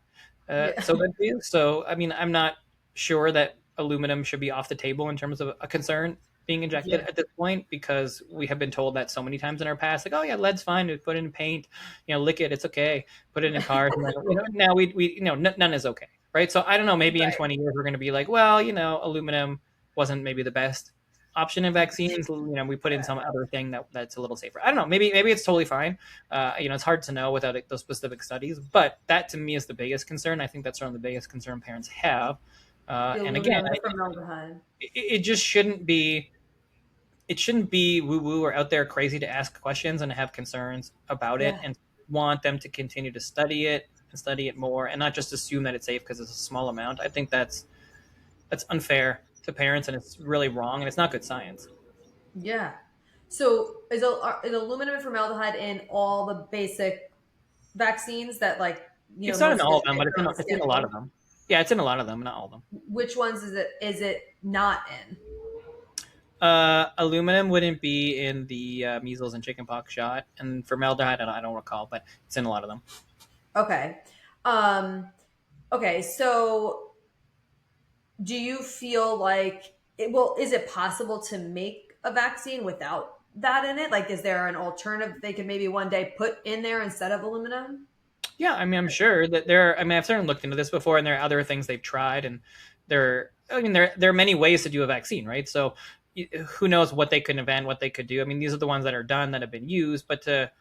Yeah. so good for you. So, I mean, I'm not sure that aluminum should be off the table in terms of a concern. being injected Yeah. at this point, because we have been told that so many times in our past, like, oh yeah, lead's fine, we put it in paint, lick it, it's okay, put it in cars. And then, now we none is okay, right? So I don't know, maybe in Right. 20 years we're going to be like, well, aluminum wasn't maybe the best option in vaccines. We put in some other thing that's a little safer. I don't know, maybe it's totally fine. It's hard to know without those specific studies, but that to me is the biggest concern. I think that's one of the biggest concern parents have. The And again, aluminum and formaldehyde. it just shouldn't be, it shouldn't be woo woo or out there crazy to ask questions and have concerns about it, Yeah. and want them to continue to study it and study it more, and not just assume that it's safe because it's a small amount. I think that's unfair to parents, and it's really wrong, and it's not good science. Yeah. So is aluminum and formaldehyde in all the basic vaccines that, like, It's not in most all kids of them, get but on the it's in a lot of schedule? them. Yeah, it's in a lot of them, not all of them. Which ones is it not in? Aluminum wouldn't be in the measles and chickenpox shot, and formaldehyde, I don't recall, but it's in a lot of them. Okay. Um, okay, so do you feel like is it possible to make a vaccine without that in it? Like, is there an alternative they could maybe one day put in there instead of aluminum? Yeah, I mean, I'm sure that I've certainly looked into this before, and there are other things they've tried, and there are many ways to do a vaccine, right? So who knows what they could invent, what they could do. I mean, these are the ones that are done, that have been used, but to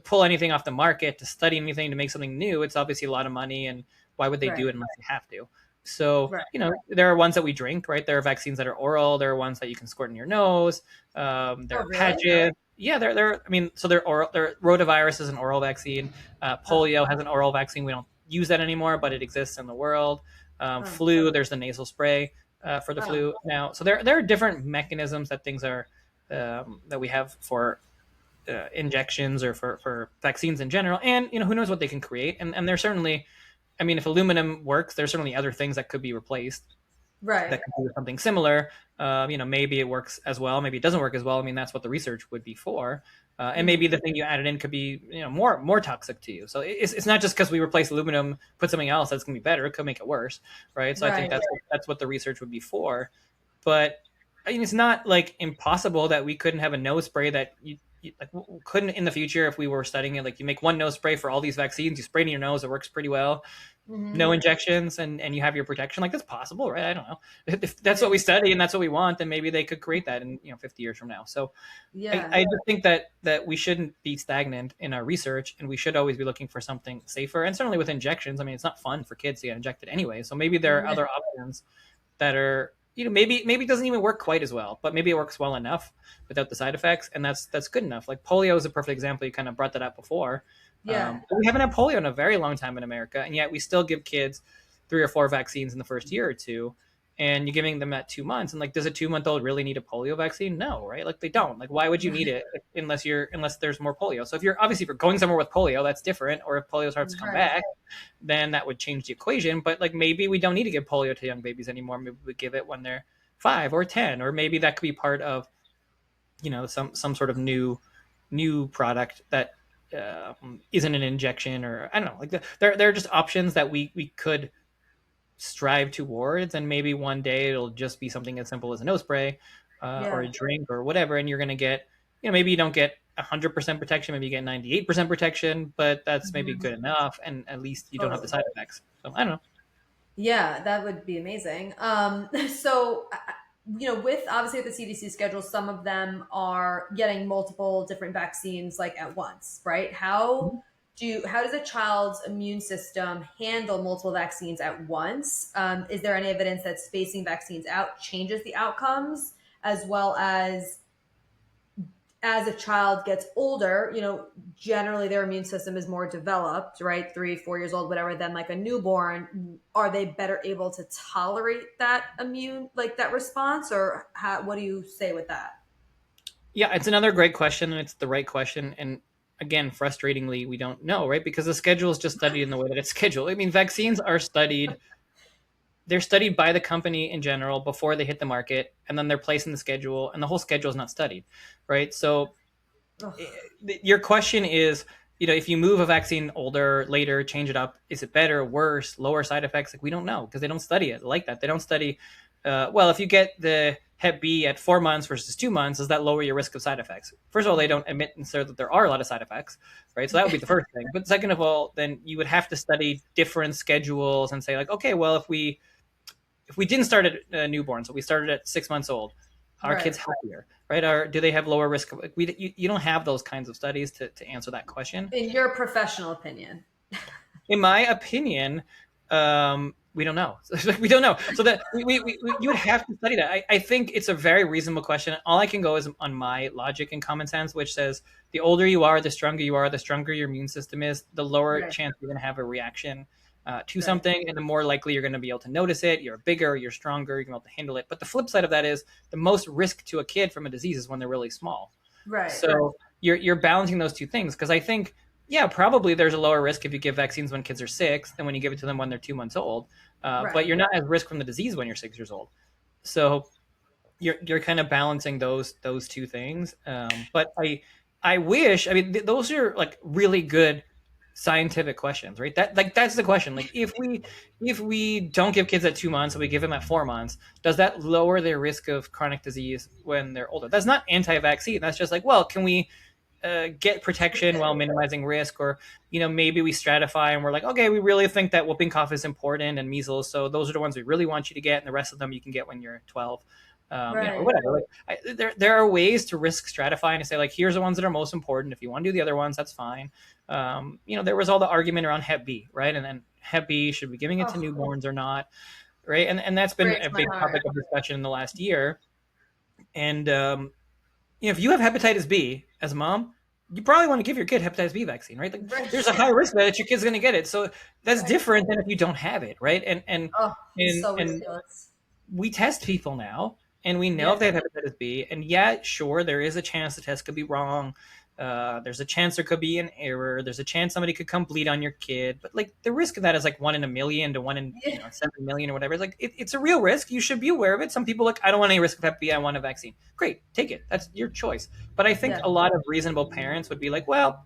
pull anything off the market, to study anything, to make something new, it's obviously a lot of money, and why would they do Right. it unless they have to? So, Right. there are ones that we drink, right? There are vaccines that are oral. There are ones that you can squirt in your nose. There Oh, are really? patches. Yeah, I mean, so they're oral. Rotavirus is an oral vaccine. Oh, Polio has an oral vaccine. We don't use that anymore, but it exists in the world. oh, Flu, there's the nasal spray for the oh. flu now. So there are different mechanisms that things are that we have for injections, or for vaccines in general. And who knows what they can create. And there's certainly, I mean, if aluminum works, there's certainly other things that could be replaced Right. that could do something similar. Maybe it works as well, maybe it doesn't work as well. I mean, that's what the research would be for. And maybe Mhm. the thing you added in could be more toxic to you. So it's not just because we replace aluminum, put something else that's going to be better. It could make it worse, right? So I think Right. that's what the research would be for. But I mean, it's not like impossible that we couldn't have a nose spray that you like couldn't in the future, if we were studying it. Like, you make one nose spray for all these vaccines, you spray it in your nose, it works pretty well, Mhm. no injections, and you have your protection. Like, that's possible, right? I don't know. If that's Yeah. what we study and that's what we want, then maybe they could create that in 50 years from now. So Yeah. I just think that we shouldn't be stagnant in our research, and we should always be looking for something safer. And certainly with injections, I mean, it's not fun for kids to get injected anyway. So maybe there are Yeah. other options that are, maybe it doesn't even work quite as well, but maybe it works well enough without the side effects, and that's good enough. Like, polio is a perfect example. You kind of brought that up before. Yeah. But we haven't had polio in a very long time in America, and yet we still give kids 3 or 4 vaccines in the first year or two. And you're giving them at 2 months, and like, does a 2-month old really need a polio vaccine? No, right? Like, they don't. Like, why would you need it unless there's more polio? So if you're going somewhere with polio, that's different. Or if polio starts to come Right. back, then that would change the equation. But like, maybe we don't need to give polio to young babies anymore. Maybe we give it when they're 5 or 10, or maybe that could be part of some sort of new product that isn't an injection, or I don't know. Like, there are just options that we could strive towards, and maybe one day it'll just be something as simple as a nose spray, or Yeah. a drink or whatever, and you're going to get, maybe you don't get 100% protection, maybe you get 98% protection, but that's maybe Mhm. good enough, and at least you don't have the Totally. side effects. So I don't know. Yeah, that would be amazing. So, with obviously with the CDC schedule, some of them are getting multiple different vaccines like at once, right? How does a child's immune system handle multiple vaccines at once? Is there any evidence that spacing vaccines out changes the outcomes, as well as a child gets older, generally their immune system is more developed, right? 3, 4 years old, whatever, than like a newborn. Are they better able to tolerate that like that response? Or what do you say with that? Yeah, it's another great question, and it's the right question. And again, frustratingly, we don't know, right? Because the schedule is just studied in the way that it's scheduled. I mean, vaccines are studied, they're studied by the company in general before they hit the market, and then they're placed in the schedule, and the whole schedule is not studied, right? So Ugh. your question is, if you move a vaccine older, later, change it up, is it better, worse, lower side effects? Like, we don't know, because they don't study it like that. They don't study well, if you get the Hep B at 4 months versus 2 months, does that lower your risk of side effects? First of all, they don't admit necessarily that there are a lot of side effects, right? So that would be the first thing. But second of all, then you would have to study different schedules and say like, okay, well, if we didn't start at newborn, so we started at 6 months old, are kids Right. healthier, right? Or do they have lower risk? You don't have those kinds of studies to answer that question. In your professional opinion. In my opinion, we don't know. We don't know. So that you would have to study that. I think it's a very reasonable question. All I can go is on my logic and common sense, which says the older you are, the stronger you are, the stronger your immune system is, the lower Right. chance you're going to have a reaction to Right. something, and the more likely you're going to be able to notice it. You're bigger, you're stronger, you're going to be able to handle it. But the flip side of that is the most risk to a kid from a disease is when they're really small. Right. So you're balancing those two things because I think yeah, probably there's a lower risk if you give vaccines when kids are 6 than when you give it to them when they're 2 months old. But Right. you're not at risk from the disease when you're 6 years old. So you're kind of balancing those two things. But I wish, I mean those are like really good scientific questions, right? That's the question. Like if we don't give kids at 2 months and we give them at 4 months, does that lower their risk of chronic disease when they're older? That's not anti-vaccine. That's just like, well, can we get protection while minimizing risk, or maybe we stratify and we're like, okay, we really think that whooping cough is important and measles, so those are the ones we really want you to get, and the rest of them you can get when you're 12, or Right. whatever. Like, there are ways to risk stratify and to say like, here's the ones that are most important. If you want to do the other ones, that's fine. There was all the argument around Hep B, right? And then Hep B, should we be giving it to Oh, newborns or not, right? And that's been breaks a my big heart. topic of discussion in the last year. And if you have hepatitis B as a mom, you probably want to give your kid hepatitis B vaccine, right? Like, Right. there's a high risk that your kid's going to get it, so that's Right. different than if you don't have it, right? And and Oh, and so and ridiculous. we test people now, and we know Yeah. if they have hepatitis B. And yeah, sure, there is a chance the test could be wrong. There's a chance there could be an error. There's a chance somebody could come bleed on your kid. But like the risk of that is like 1 in a million to one in Yeah. 7 million or whatever. It's like it's a real risk. You should be aware of it. Some people like, I don't want any risk of Hep B. I want a vaccine. Great, take it. That's your choice. But I think Yeah. a lot of reasonable parents would be like, well,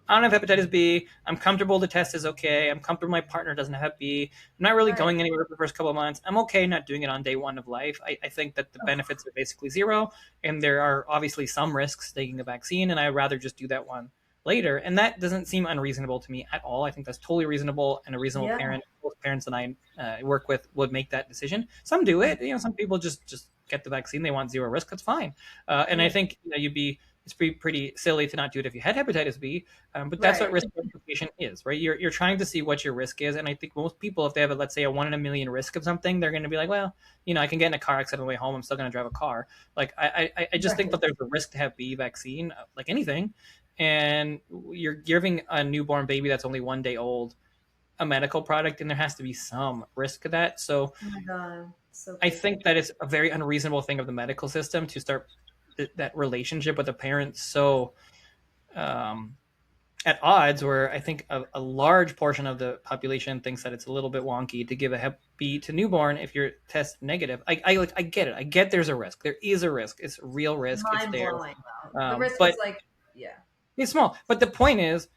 I don't have hepatitis B. I'm comfortable. The test is okay. I'm comfortable. My partner doesn't have Hep B. I'm not really Right. going anywhere for the first couple of months. I'm okay not doing it on day one of life. I think that the Oh, benefits are basically zero, and there are obviously some risks taking a vaccine, and I'd rather just do that one later. And that doesn't seem unreasonable to me at all. I think that's totally reasonable, and a reasonable yeah. parent, most parents that I work with would make that decision. Some do it. Some people just get the vaccine. They want zero risk. That's fine. And I Yeah. think you'd be it's pretty silly to not do it if you had hepatitis B, but that's what Right. risk stratification is, right? You're trying to see what your risk is, and I think most people, if they have let's say a 1 in a million risk of something, they're going to be like, well, I can get in a car accident on the way home. I'm still going to drive a car. Like I just think Right. that there's a risk to have B vaccine, like anything, and you're giving a newborn baby that's only 1 day old a medical product, and there has to be some risk of that. So Oh my God. So I crazy. think that it's a very unreasonable thing of the medical system to start that relationship with the parents so um, at odds, where I think a large portion of the population thinks that it's a little bit wonky to give a Hep B to newborn if you're test negative. I get it. I get there's a risk. There is a risk. It's a real risk. It's Mind there. blowing though. The risk But is like, yeah. it's small. But the point is,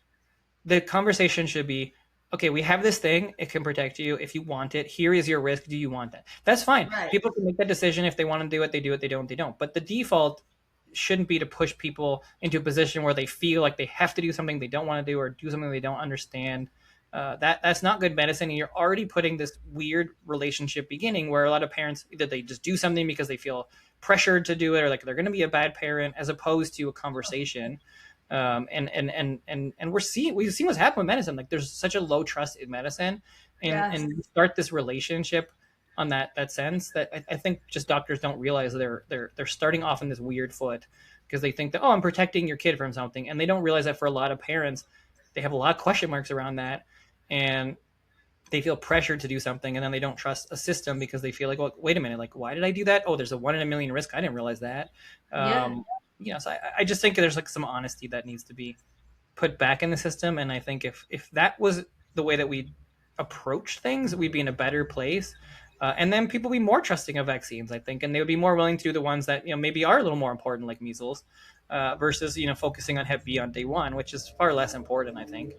the conversation should be, okay, we have this thing, it can protect you if you want it, here is your risk, do you want that? That's fine. Right. People can make that decision. If they want to do it, they do it. They don't. But the default shouldn't be to push people into a position where they feel like they have to do something they don't want to do, or do something they don't understand. That's not good medicine, and you're already putting this weird relationship beginning where a lot of parents, either they just do something because they feel pressured to do it, or like they're going to be a bad parent, as opposed to a conversation. And we've seen what's happened with medicine. Like, there's such a low trust in medicine, and Yes. you start this relationship on that sense, that I think just doctors don't realize they're starting off in this weird foot, because they think that, oh, I'm protecting your kid from something, and they don't realize that for a lot of parents, they have a lot of question marks around that, and they feel pressured to do something, and then they don't trust a system because they feel like, well, wait a minute, like, why did I do that? Oh, there's a 1 in a million risk. I didn't realize that. Yeah. So I just think there's like some honesty that needs to be put back in the system, and I think if that was the way that we approach things, we'd be in a better place. And then people would be more trusting of vaccines, I think, and they would be more willing to do the ones that maybe are a little more important, like measles, versus focusing on Hep B on day one, which is far less important, I think.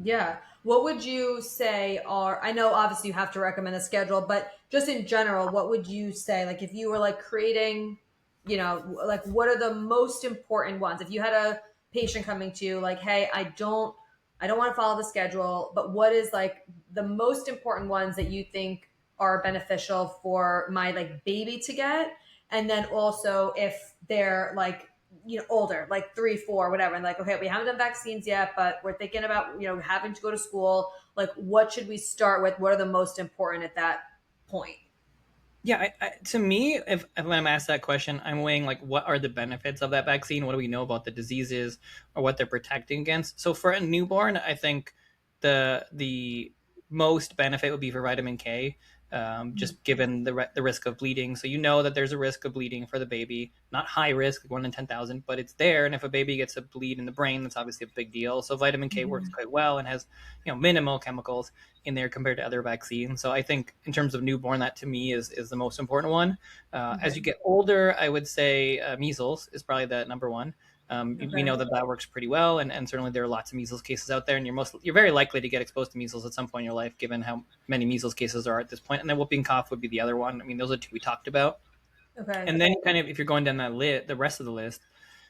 Yeah. What would you say are, I know obviously you have to recommend a schedule, but just in general, what would you say? Like if you were like creating, like what are the most important ones? If you had a patient coming to you like, hey, I don't want to follow the schedule, but what is like the most important ones that you think are beneficial for my like baby to get? And then also if they're like, older, like 3, 4, whatever, and like, okay, we haven't done vaccines yet, but we're thinking about, having to go to school. Like, what should we start with? What are the most important at that point? Yeah, to me, if I'm asked that question, I'm weighing like what are the benefits of that vaccine? What do we know about the diseases or what they're protecting against? So for a newborn, I think the most benefit would be for vitamin K, just given the risk of bleeding. So you know that there's a risk of bleeding for the baby, not high risk, like 1 in 10,000, but it's there. And if a baby gets a bleed in the brain, that's obviously a big deal. So vitamin K works Mhm. quite well and has minimal chemicals in there compared to other vaccines. So I think in terms of newborn, that to me is the most important one. As you Okay. get older, I would say measles is probably the number one. We Okay. know that that works pretty well, and certainly there are lots of measles cases out there, and you're very likely to get exposed to measles at some point in your life, given how many measles cases are at this point. And then whooping cough would be the other one. I mean, those are two we talked about. Okay. And then kind of if you're going down that the rest of the list,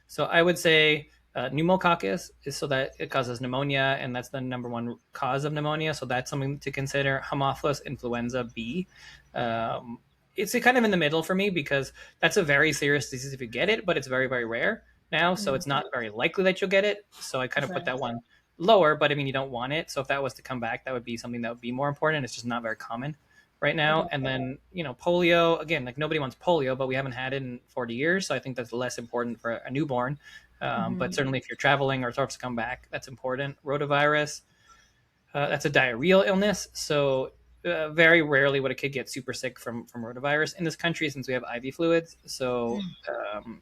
so I would say pneumococcus is so that it causes pneumonia, and that's the number one cause of pneumonia. So that's something to consider. Haemophilus influenza B. Um, it's kind of in the middle for me because that's a very serious disease if you get it, but it's very, very rare now. So Mhm. it's not very likely that you'll get it. So I kind of put Okay. that one lower, but I mean, you don't want it. So if that was to come back, that would be something that would be more important. It's just not very common right now. Okay. And then, polio, again, like nobody wants polio, but we haven't had it in 40 years. So I think that's less important for a newborn. But Hmm. certainly if you're traveling or it starts to come back, that's important. Rotavirus, that's a diarrheal illness. So very rarely would a kid get super sick from rotavirus in this country since we have IV fluids. So um,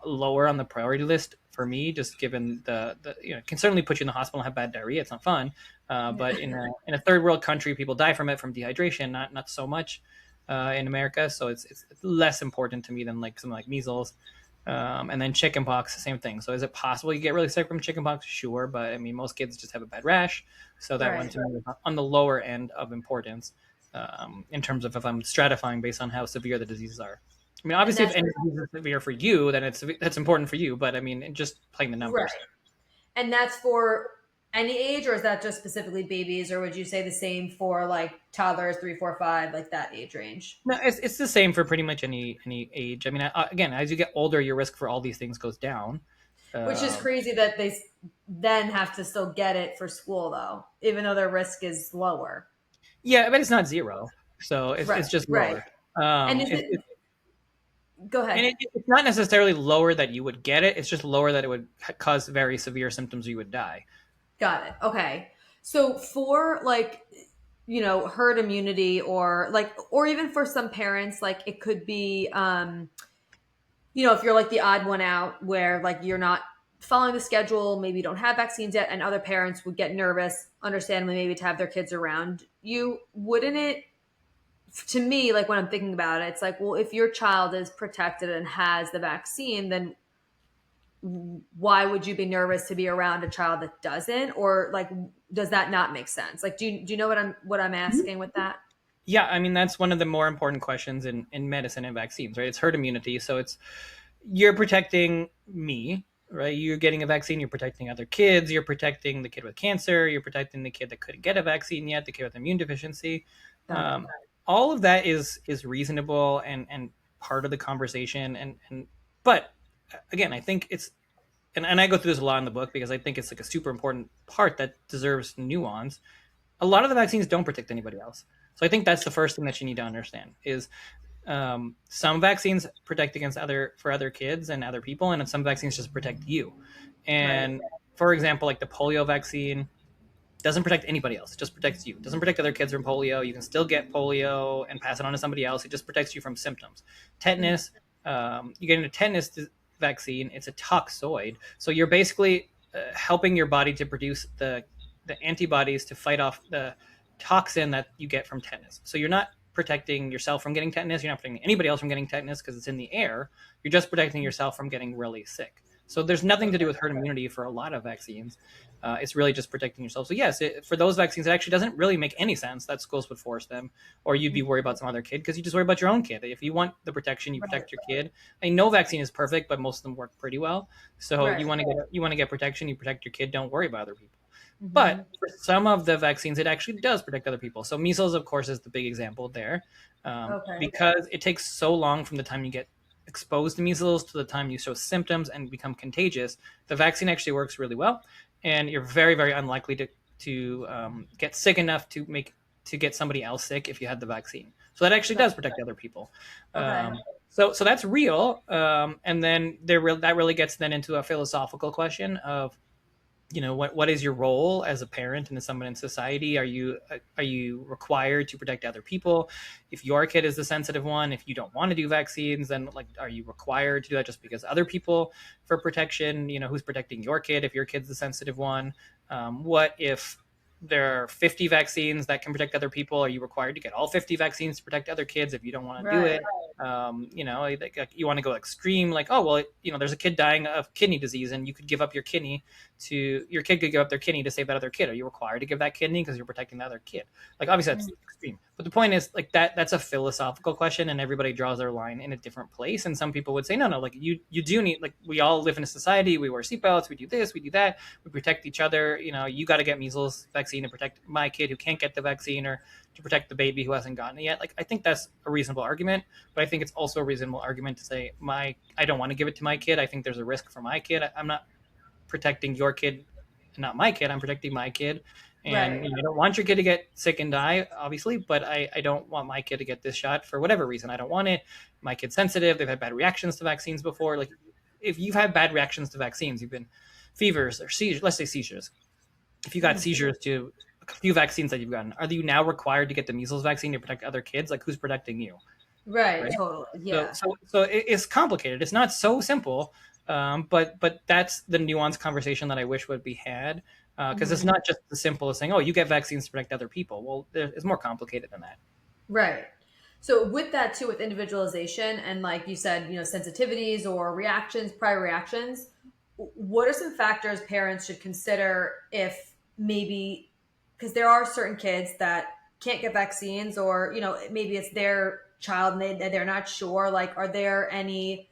lower on the priority list for me, just given the it can certainly put you in the hospital and have bad diarrhea. It's not fun. Yeah. But in a third world country, people die from it from dehydration, not so much in America. So it's less important to me than like something like measles. And then chickenpox, same thing. So is it possible you get really sick from chickenpox? Sure, but I mean most kids just have a bad rash, so that one Right. to me is on the lower end of importance in terms of if I'm stratifying based on how severe the diseases are. I mean, And obviously, if that's any disease is severe for you, then that's important for you. But I mean, just playing the right. numbers. And that's for any age, or is that just specifically babies, or would you say the same for like toddlers, 3, 4, 5, like that age range? No, it's the same for pretty much any age. I mean, again, as you get older, your risk for all these things goes down. Which is Um, crazy that they then have to still get it for school, though, even though their risk is lower. yeah, but it's not zero, so Right, it's just right. lower. And is it? Go And ahead. it's not necessarily lower that you would get it. It's just lower that it would cause very severe symptoms. You would die. Got it. Okay. So for like, herd immunity, or like, or even for some parents, like it could be, if you're like the odd one out where like you're not following the schedule, maybe you don't have vaccines yet, and other parents would get nervous, understandably, maybe to have their kids around you. Wouldn't it, to me, like when I'm thinking about it, it's like, well, if your child is protected and has the vaccine, then why would you be nervous to be around a child that doesn't? Or like, does that not make sense? Like, do you know what I'm asking with that? Yeah, I mean that's one of the more important questions in medicine and vaccines, right? It's herd immunity, so it's you're protecting me, right? You're getting a vaccine, you're protecting other kids, you're protecting the kid with cancer, you're protecting the kid that couldn't get a vaccine yet, the kid with immune deficiency. Got it. All of that is reasonable and part of the conversation, and but again, I think it's and I go through this a lot in the book because I think it's like a super important part that deserves nuance. A lot of the vaccines don't protect anybody else. So I think that's the first thing that you need to understand is some vaccines protect against other kids and other people, and some vaccines just protect you. Right. And for example, like the polio vaccine doesn't protect anybody else; it just protects you. It doesn't protect other kids from polio. You can still get polio and pass it on to somebody else. It just protects you from symptoms. Mhm. Tetanus, you get a tetanus vaccine. It's a toxoid, so you're basically helping your body to produce the antibodies to fight off the toxin that you get from tetanus. So you're not protecting yourself from getting tetanus. You're not protecting anybody else from getting tetanus because it's in the air. You're just protecting yourself from getting really sick. So there's nothing to do Okay. with herd immunity for a lot of vaccines. It's really just protecting yourself. So yes, for those vaccines, it actually doesn't really make any sense that schools would force them, or you'd be worried Mhm. about some other kid, because you just worry about your own kid. If you want the protection, you Right. protect your kid. I mean, no vaccine is perfect, but most of them work pretty well. So Right. you want to get protection, you protect your kid. Don't worry about other people. Hmm. But for some of the vaccines, it actually does protect other people. So measles, of course, is the big example there, Okay. because it takes so long from the time you get exposed to measles to the time you show symptoms and become contagious. The vaccine actually works really well, and you're very, very unlikely to get sick enough to get somebody else sick if you had the vaccine. So that actually Right. does protect other people. Okay. So that's real. And then that really gets then into a philosophical question of, what is your role as a parent and as someone in society? Are you required to protect other people? If your kid is the sensitive one, if you don't want to do vaccines, then like, are you required to do that just because other people for protection? Who's protecting your kid if your kid's the sensitive one? What if there are 50 vaccines that can protect other people? Are you required to get all 50 vaccines to protect other kids if you don't want to do Right. it? Like, you want to go extreme, like, oh well, there's a kid dying of kidney disease, and you could give up your kidney to your kid could give up their kidney to save that other kid. Are you required to give that kidney because you're protecting the other kid? Like, obviously that's Mhm. extreme, but the point is, like, that's a philosophical question, and everybody draws their line in a different place. And some people would say, no, like, you do need, like, we all live in a society, we wear seatbelts, we do this, we do that, we protect each other. You got to get measles vaccine to protect my kid who can't get the vaccine, or to protect the baby who hasn't gotten it yet. Like, I think that's a reasonable argument, but I think it's also a reasonable argument to say, I don't want to give it to my kid. I think there's a risk for my kid. I'm not protecting your kid, not my kid. I'm protecting my kid. And Right. I don't want your kid to get sick and die, obviously, but I don't want my kid to get this shot for whatever reason. I don't want it. My kid's sensitive. They've had bad reactions to vaccines before. Like, if you've had bad reactions to vaccines, you've been fevers or seizures, let's say seizures. If you got Mhm. seizures to a few vaccines that you've gotten, are you now required to get the measles vaccine to protect other kids? Like, who's protecting you? Right. Right. Totally. So, Yeah. so, so it's complicated. It's not so simple, but that's the nuanced conversation that I wish would be had, because it's Hmm. not just as simple as saying, "Oh, you get vaccines to protect other people." Well, it's more complicated than that. Right. So with that too, with individualization and like you said, sensitivities or reactions, prior reactions, what are some factors parents should consider if maybe because there are certain kids that can't get vaccines or maybe it's their child and they're not sure, like are there any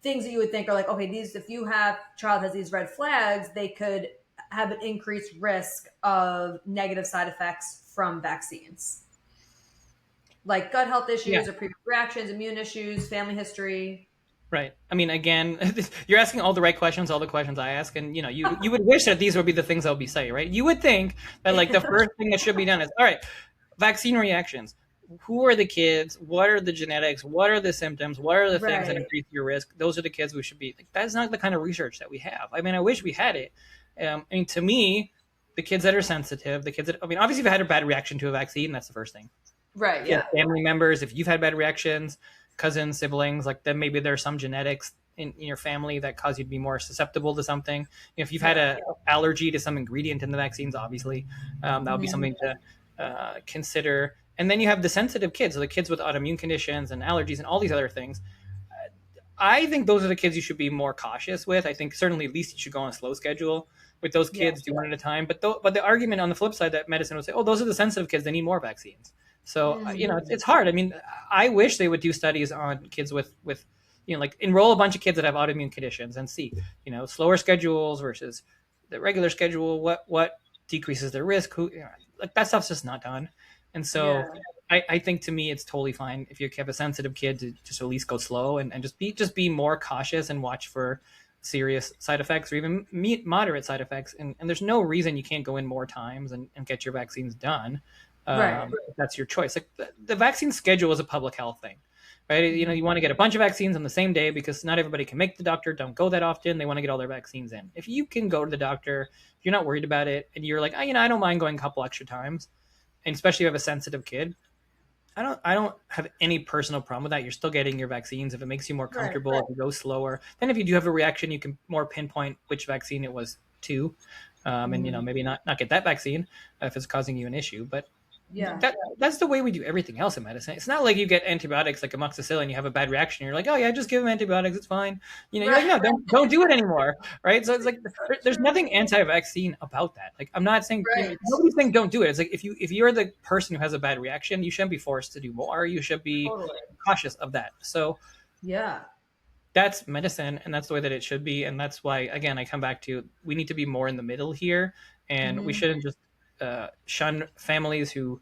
things that you would think are like, okay, these if you have child has these red flags, they could have an increased risk of negative side effects from vaccines, like gut health Yeah. issues or previous reactions, immune issues, family history. Right. I mean, again, you're asking all the right questions, all the questions I ask, and you would wish that these would be the things I would be saying, right? You would think that, like, the first thing that should be done is, all right, vaccine reactions. Who are the kids? What are the genetics? What are the symptoms? What are the things that Right. increase your risk? Those are the kids we should be. Like, that's not the kind of research that we have. I mean, I wish we had it. I mean, to me, the kids that are sensitive, the kids that, I mean, obviously, if you had a bad reaction to a vaccine, that's the first thing. Right. If you have Yeah. family members, if you've had bad reactions, cousins, siblings, like, then maybe there's some genetics in your family that cause you to be more susceptible to something. If you've had Right. a allergy to some ingredient in the vaccines, obviously, that would be Mhm. something to consider. And then you have the sensitive kids, so the kids with autoimmune conditions and allergies and all these other things. I think those are the kids you should be more cautious with. I think certainly at least you should go on a slow schedule with those Yeah. kids, do one at a time. But the argument on the flip side that medicine would say, oh, those are the sensitive kids, they need more vaccines. So Mhm. it's hard. I mean, I wish they would do studies on kids with like, enroll a bunch of kids that have autoimmune conditions and see slower schedules versus the regular schedule. What decreases their risk? Like, that stuff's just not done. And so Yeah. I think, to me, it's totally fine if you have a sensitive kid to just at least go slow and just be more cautious and watch for serious side effects or even moderate side effects. And there's no reason you can't go in more times and get your vaccines done. Right. If that's your choice. Like, the vaccine schedule is a public health thing, right? Mhm. You want to get a bunch of vaccines on the same day because not everybody can make the doctor, don't go that often. They want to get all their vaccines in. If you can go to the doctor, you're not worried about it, and you're like, I don't mind going a couple extra times, and especially if you have a sensitive kid, I don't have any personal problem with that. You're still getting your vaccines. If it makes you more Right. comfortable, if you go slower, then if you do have a reaction, you can more pinpoint which vaccine it was to, and Mhm. maybe not get that vaccine if it's causing you an issue. But Yeah. That's the way we do everything else in medicine. It's not like you get antibiotics like amoxicillin, you have a bad reaction, you're like, oh yeah, just give them antibiotics, it's fine. You're like, Right. no, don't do it anymore, right? So it's like there's True. nothing anti-vaccine about that. Like I'm not saying Right. nobody's saying don't do it. It's like if you're the person who has a bad reaction, you shouldn't be forced to do more. You should be Totally. cautious of that. So Yeah. that's medicine, and that's the way that it should be, and that's why again I come back to we need to be more in the middle here, and we Hmm. shouldn't just shun families who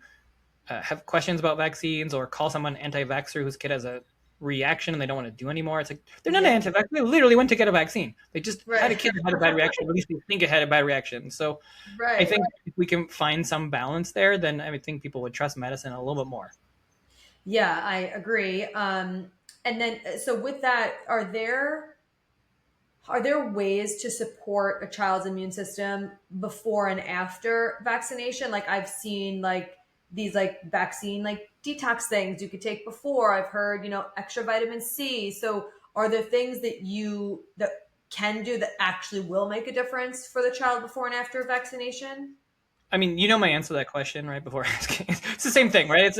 have questions about vaccines or call someone anti-vaxxer whose kid has a reaction and they don't want to do anymore. It's like they're not Yeah. anti-vaxxer. They literally went to get a vaccine. They just had a Right. kid that had a bad reaction. At least they think it had a bad reaction. So I Right. think if we can find some balance there, then I would think people would trust medicine a little bit more. Yeah, I agree. And then, so with that, are there ways to support a child's immune system before and after vaccination? Like I've seen like these like vaccine like detox things you could take before. I've heard, extra vitamin C. So are there things that can do that actually will make a difference for the child before and after vaccination? I mean, you know my answer to that question right before asking. It's the same thing, right? It's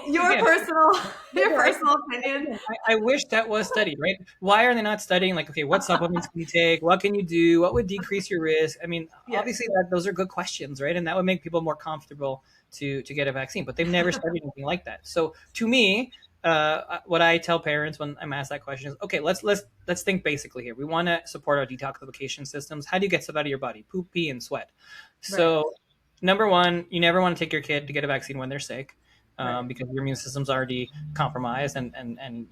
Your again, personal your no, personal opinion. I wish that was studied, right? Why are they not studying? Like, okay, what supplements can you take? What can you do? What would decrease your risk? I mean, Yeah. obviously, those are good questions, right? And that would make people more comfortable to get a vaccine. But they've never studied anything like that. So, to me, what I tell parents when I'm asked that question is, okay, let's think basically here. We want to support our detoxification systems. How do you get stuff out of your body? Poop, pee, and sweat. Right. So, number one, you never want to take your kid to get a vaccine when they're sick. Right. Because your immune system's already compromised and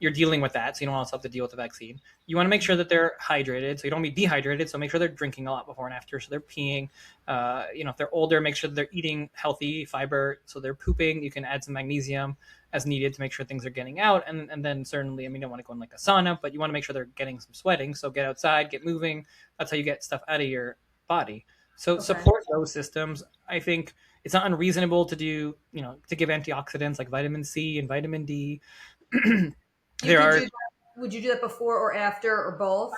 you're dealing with that, so you don't want to have to deal with the vaccine. You want to make sure that they're hydrated, so you don't be dehydrated, so make sure they're drinking a lot before and after, so they're peeing. If they're older, make sure that they're eating healthy fiber, so they're pooping. You can add some magnesium as needed to make sure things are getting out, and then certainly, I mean, you don't want to go in like a sauna, but you want to make sure they're getting some sweating, so get outside, get moving. That's how you get stuff out of your body. So Okay. support those systems. I think it's not unreasonable to do, to give antioxidants like vitamin C and vitamin D. You There could are do that. Would you do that before or after or both?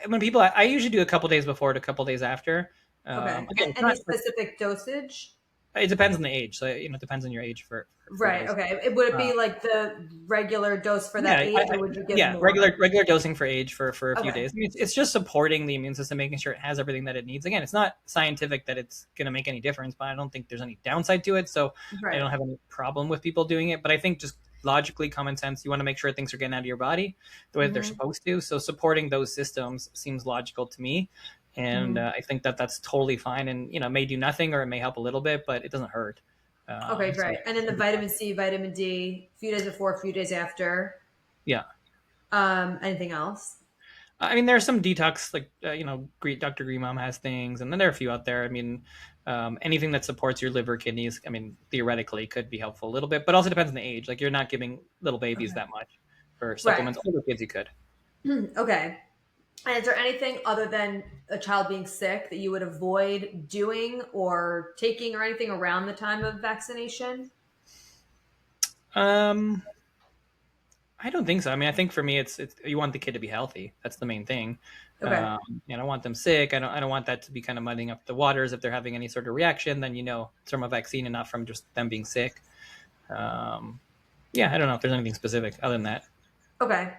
when people, I usually do a couple days before to a couple days after. Okay. Again, it's Any not, specific dosage? it depends on the age. So, it depends on your age for Right. those. Okay. Would it Uh, be like the regular dose for that yeah, age, or would you give yeah, more? regular dosing for age for a few Okay. days. I mean, it's just supporting the immune system, making sure it has everything that it needs. Again, it's not scientific that it's going to make any difference, but I don't think there's any downside to it. So I Right. don't have any problem with people doing it. But I think just logically, common sense, you want to make sure things are getting out of your body the way that they're Hmm. supposed to. So supporting those systems seems logical to me. And Hmm. I think that that's totally fine. And, it may do nothing or it may help a little bit, but it doesn't hurt. Okay. So Great. And then the vitamin C, vitamin D, a few days before, a few days after. yeah. Anything else? I mean, there are some detox, like Dr. Green Mom has things, and then there are a few out there. I mean, anything that supports your liver, kidneys. I mean, theoretically, could be helpful a little bit, but also depends on the age. Like, you're not giving little babies Okay. that much for Right. supplements. Older kids, you could. Okay. And is there anything other than a child being sick that you would avoid doing or taking or anything around the time of vaccination? Um, I don't think so. I mean, I think for me, it's you want the kid to be healthy. That's the main thing. Okay. I don't want them sick. I don't want that to be kind of muddying up the waters. If they're having any sort of reaction, then it's from a vaccine and not from just them being sick. Um, yeah, I don't know if there's anything specific other than that. Okay.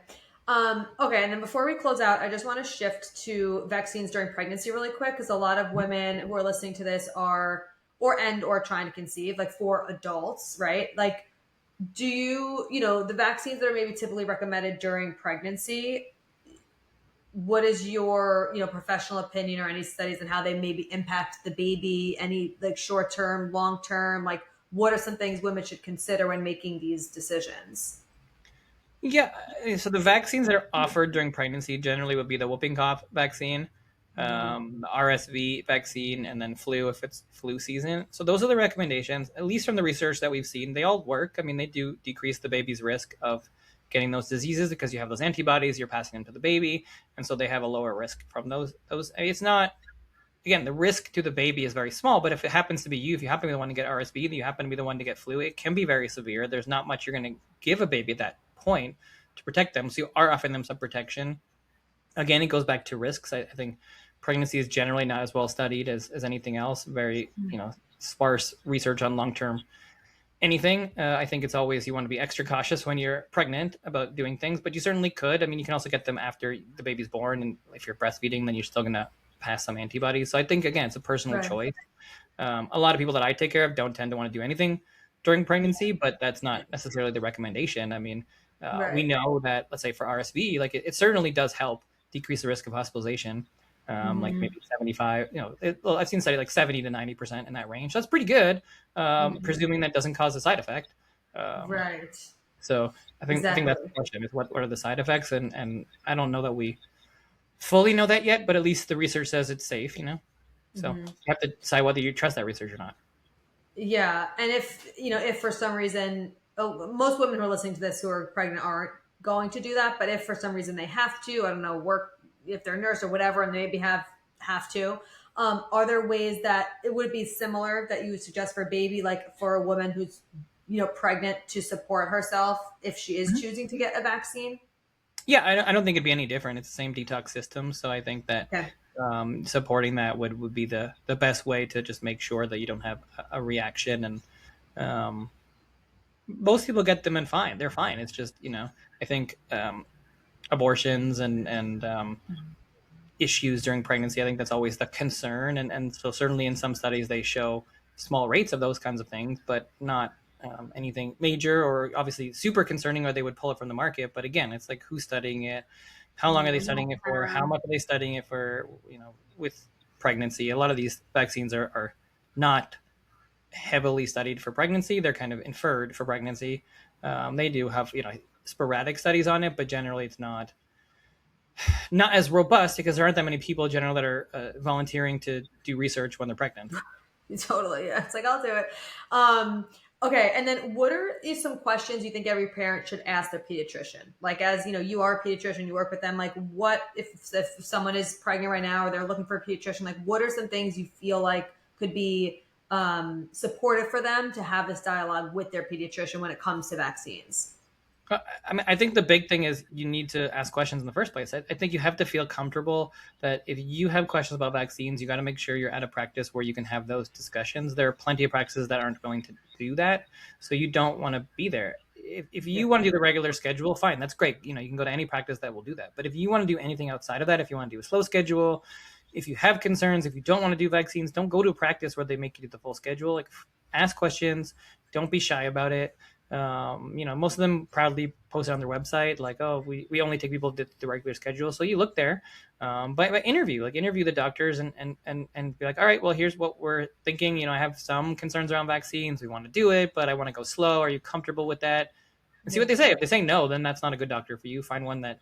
Okay. And then before we close out, I just want to shift to vaccines during pregnancy really quick because a lot of women who are listening to this are or trying to conceive, like for adults, right? Like, do the vaccines that are maybe typically recommended during pregnancy, what is your, professional opinion or any studies on how they maybe impact the baby, any like short term, long term, like what are some things women should consider when making these decisions? Yeah, so the vaccines that are offered during pregnancy generally would be the whooping cough vaccine, Mhm. the RSV vaccine, and then flu if it's flu season. So those are the recommendations, at least from the research that we've seen. They all work. I mean, they do decrease the baby's risk of getting those diseases because you have those antibodies you're passing them to the baby, and so they have a lower risk from those. I mean, it's not again, the risk to the baby is very small, but if it happens to be you, if you happen to be the one to get RSV, you happen to be the one to get flu, it can be very severe. There's not much you're going to give a baby at that point to protect them. So you are offering them some protection. Again, it goes back to risks. I think pregnancy is generally not as well studied as anything else. Very, sparse research on long-term anything. I think it's always, you want to be extra cautious when you're pregnant about doing things, but you certainly could. I mean, you can also get them after the baby's born, and if you're breastfeeding, then you're still going to pass some antibodies. So I think, again, it's a personal Right. choice. A lot of people that I take care of don't tend to want to do anything during pregnancy, but that's not necessarily the recommendation. I mean, we Right. know that, let's say for RSV, like it certainly does help decrease the risk of hospitalization. Like Hmm. maybe 75, well, I've seen study like 70 to 90% in that range. That's pretty good, Hmm. presuming that doesn't cause a side effect. Um, Right. so I think that's the Exactly. question, is what are the side effects? And I don't know that we fully know that yet, but at least the research says it's safe. So Hmm. you have to decide whether you trust that research or not. Yeah, and if for some reason, oh, most women who are listening to this who are pregnant aren't going to do that, but if for some reason they have to, I don't know, work if they're a nurse or whatever, and they maybe have to, are there ways that it would be similar that you would suggest for a baby, like for a woman who's pregnant to support herself if she is choosing to get a vaccine? Yeah, I don't think it'd be any different. It's the same detox system, so I think that Okay. supporting that would be the best way to just make sure that you don't have a reaction. And um, most people get them and fine. They're fine. It's just, I think abortions and issues during pregnancy, I think that's always the concern. And so certainly in some studies they show small rates of those kinds of things, but not anything major or obviously super concerning, or they would pull it from the market. But again, it's like, who's studying it, how long are they studying it for, how much are they studying it for, with pregnancy. A lot of these vaccines are not heavily studied for pregnancy. They're kind of inferred for pregnancy. They do have sporadic studies on it, but generally it's not as robust, because there aren't that many people generally that are volunteering to do research when they're pregnant. Totally. Yeah. It's like, I'll do it. Um, okay. And then what are some questions you think every parent should ask their pediatrician? Like, as you know, you are a pediatrician, you work with them. Like, what if someone is pregnant right now or they're looking for a pediatrician, like what are some things you feel like could be supportive for them to have this dialogue with their pediatrician when it comes to vaccines? I mean, I think the big thing is you need to ask questions in the first place. I think you have to feel comfortable that if you have questions about vaccines, you got to make sure you're at a practice where you can have those discussions. There are plenty of practices that aren't going to do that, so you don't want to be there. If Yeah. you want to do the regular schedule, fine, that's great. You can go to any practice that will do that. But if you want to do anything outside of that, if you want to do a slow schedule, if you have concerns, if you don't want to do vaccines, don't go to a practice where they make you do the full schedule. Like, ask questions, don't be shy about it. Most of them proudly post it on their website, like, oh, we only take people to the regular schedule. So you look there, but interview the doctors, and be like, all right, well, here's what we're thinking. I have some concerns around vaccines. We want to do it, but I want to go slow. Are you comfortable with that? And see Yeah. what they say. If they say no, then that's not a good doctor for you. Find one that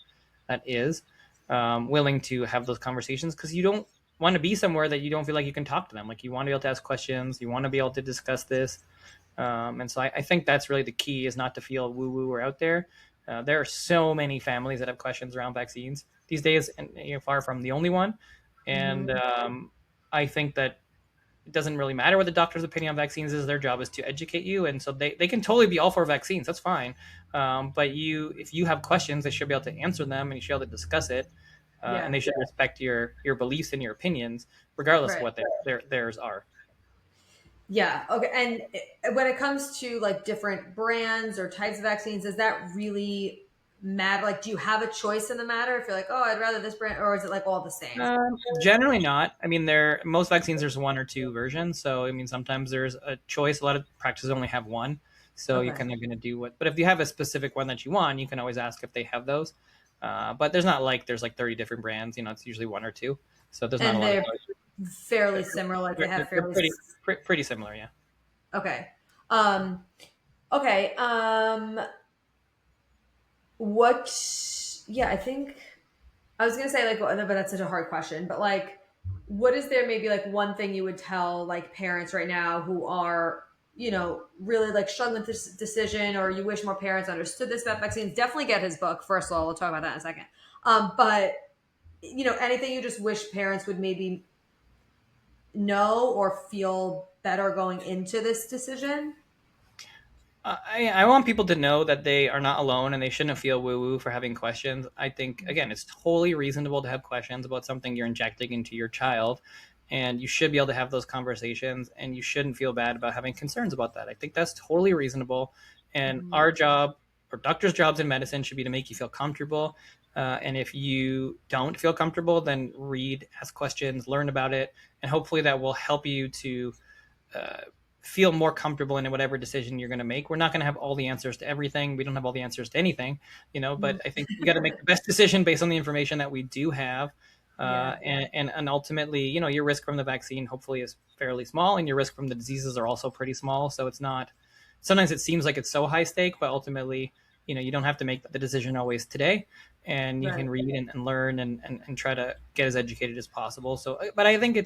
is willing to have those conversations, because you don't want to be somewhere that you don't feel like you can talk to them. Like, you want to be able to ask questions. You want to be able to discuss this. And so I think that's really the key, is not to feel woo woo or out there. There are so many families that have questions around vaccines these days, and you're far from the only one. And Mhm. I think that it doesn't really matter what the doctor's opinion on vaccines is. Their job is to educate you. And so they can totally be all for vaccines. That's fine. But if you have questions, they should be able to answer them, and you should be able to discuss it. And Yeah. they should respect your beliefs and your opinions, regardless of Right. what theirs are. Yeah. Okay. And when it comes to like different brands or types of vaccines, does that really matter? Like, do you have a choice in the matter? If you're like, oh, I'd rather this brand, or is it like all the same? Generally not. I mean, most vaccines, there's one or two versions. So I mean, sometimes there's a choice. A lot of practices only have one, so you're Okay. kind of going to do what. But if you have a specific one that you want, you can always ask if they have those. But there's like 30 different brands. It's usually one or two, so there's not a And lot of they're choice. fairly similar. Like they have They're fairly. pretty similar, yeah. Okay. Um, okay. What? Yeah, I think I was gonna say like, but that's such a hard question. But like, what is there maybe like one thing you would tell like parents right now who are really like struggling with this decision, or you wish more parents understood this about vaccines? Definitely get his book. First of all, we'll talk about that in a second. But anything you just wish parents would maybe know or feel better going into this decision? I want people to know that they are not alone, and they shouldn't feel woo woo for having questions. I think, again, it's totally reasonable to have questions about something you're injecting into your child. and you should be able to have those conversations, and you shouldn't feel bad about having concerns about that. I think that's totally reasonable. And our job, or doctors' jobs in medicine, should be to make you feel comfortable. And if you don't feel comfortable, then read, ask questions, learn about it, and hopefully that will help you to feel more comfortable in whatever decision you're going to make. We're not going to have all the answers to everything. We don't have all the answers to anything, but I think we got to make the best decision based on the information that we do have. And ultimately, your risk from the vaccine hopefully is fairly small, and your risk from the diseases are also pretty small. So it's not, sometimes it seems like it's so high stake, but ultimately, you don't have to make the decision always today, and you can read and learn and try to get as educated as possible. So, but I think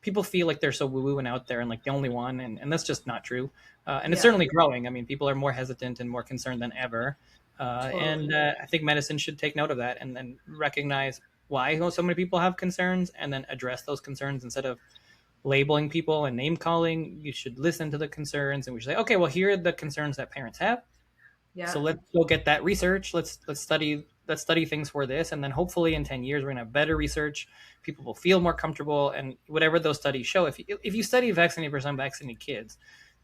people feel like they're so woo-woo and out there and like the only one, and that's just not true. And it's certainly growing. I mean, people are more hesitant and more concerned than ever. And I think medicine should take note of that and then recognize why so many people have concerns, and then address those concerns instead of labeling people and name calling. You should listen to the concerns, and we should say, okay, well, here are the concerns that parents have. So let's go get that research. Let's study things for this. And then hopefully in 10 years, we're going to have better research. People will feel more comfortable, and whatever those studies show, if you study vaccinated versus unvaccinated kids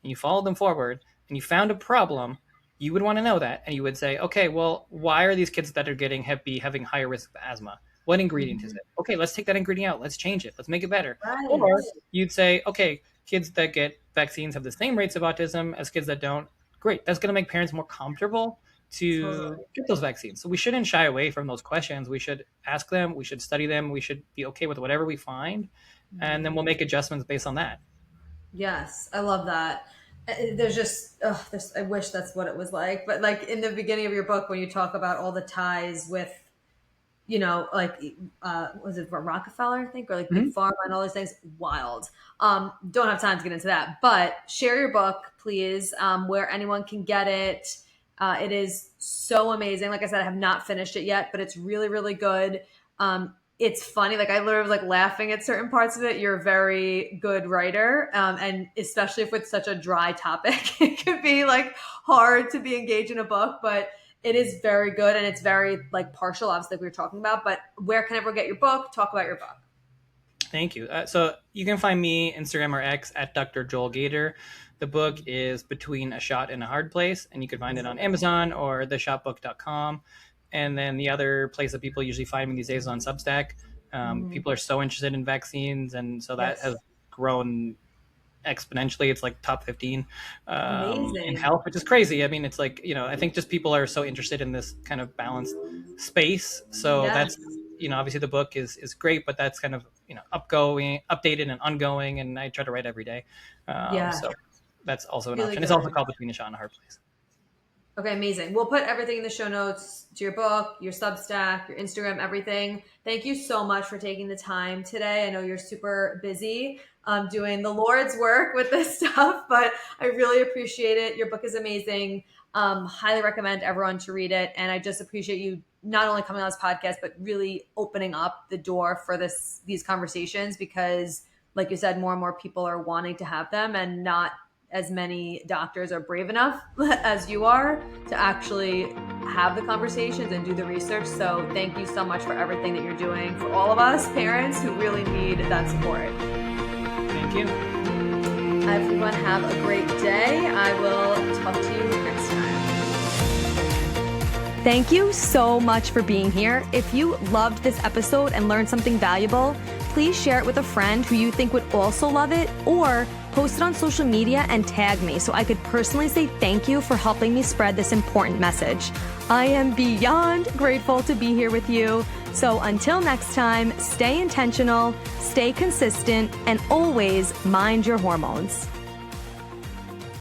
and you follow them forward and you found a problem, you would want to know that. And you would say, okay, well, why are these kids that are getting Hep B having higher risk of asthma? What ingredient is it? Okay, let's take that ingredient out. Let's change it. Let's make it better. Or you'd say, okay, kids that get vaccines have the same rates of autism as kids that don't. Great. That's going to make parents more comfortable to get those vaccines. So we shouldn't shy away from those questions. We should ask them. We should study them. We should be okay with whatever we find. And then we'll make adjustments based on that. Yes, I love that. There's just, I wish that's what it was like. But like in the beginning of your book, when you talk about all the ties with, was it Rockefeller, I think, or like Big Pharma and all these things? Wild. Don't have time to get into that, but share your book, please, where anyone can get it. It is so amazing. Like I said, I have not finished it yet, but it's really, really good. It's funny. Like I literally was like laughing at certain parts of it. You're a very good writer. And especially if it's such a dry topic, it could be like hard to be engaged in a book, but it is very good. And it's very like partial, obviously, like we were talking about, but where can everyone get your book? Talk about your book. Thank you. So you can find me Instagram or X at Dr. Joel Gator. The book is Between a Shot and a Hard Place, and you can find it on Amazon or theshotbook.com. And then the other place that people usually find me these days is on Substack. People are so interested in vaccines, and so that has grown exponentially. It's like top 15 in health, which is crazy. I mean, it's like, I think just people are so interested in this kind of balanced space. So that's, obviously the book is great, but that's kind of, updated and ongoing. And I try to write every day. So that's also an option. It's also called Between a Shot and a Hard Place. Okay, amazing. We'll put everything in the show notes to your book, your Substack, your Instagram, everything. Thank you so much for taking the time today. I know you're super busy doing the Lord's work with this stuff, but I really appreciate it. Your book is amazing. Highly recommend everyone to read it. And I just appreciate you not only coming on this podcast, but really opening up the door for these conversations, because like you said, more and more people are wanting to have them, and not as many doctors are brave enough as you are to actually have the conversations and do the research. So thank you so much for everything that you're doing for all of us parents who really need that support. Thank you. Everyone have a great day. I will talk to you next time. Thank you so much for being here. If you loved this episode and learned something valuable, please share it with a friend who you think would also love it, or post it on social media and tag me so I could personally say thank you for helping me spread this important message. I am beyond grateful to be here with you. So until next time, stay intentional, stay consistent, and always mind your hormones.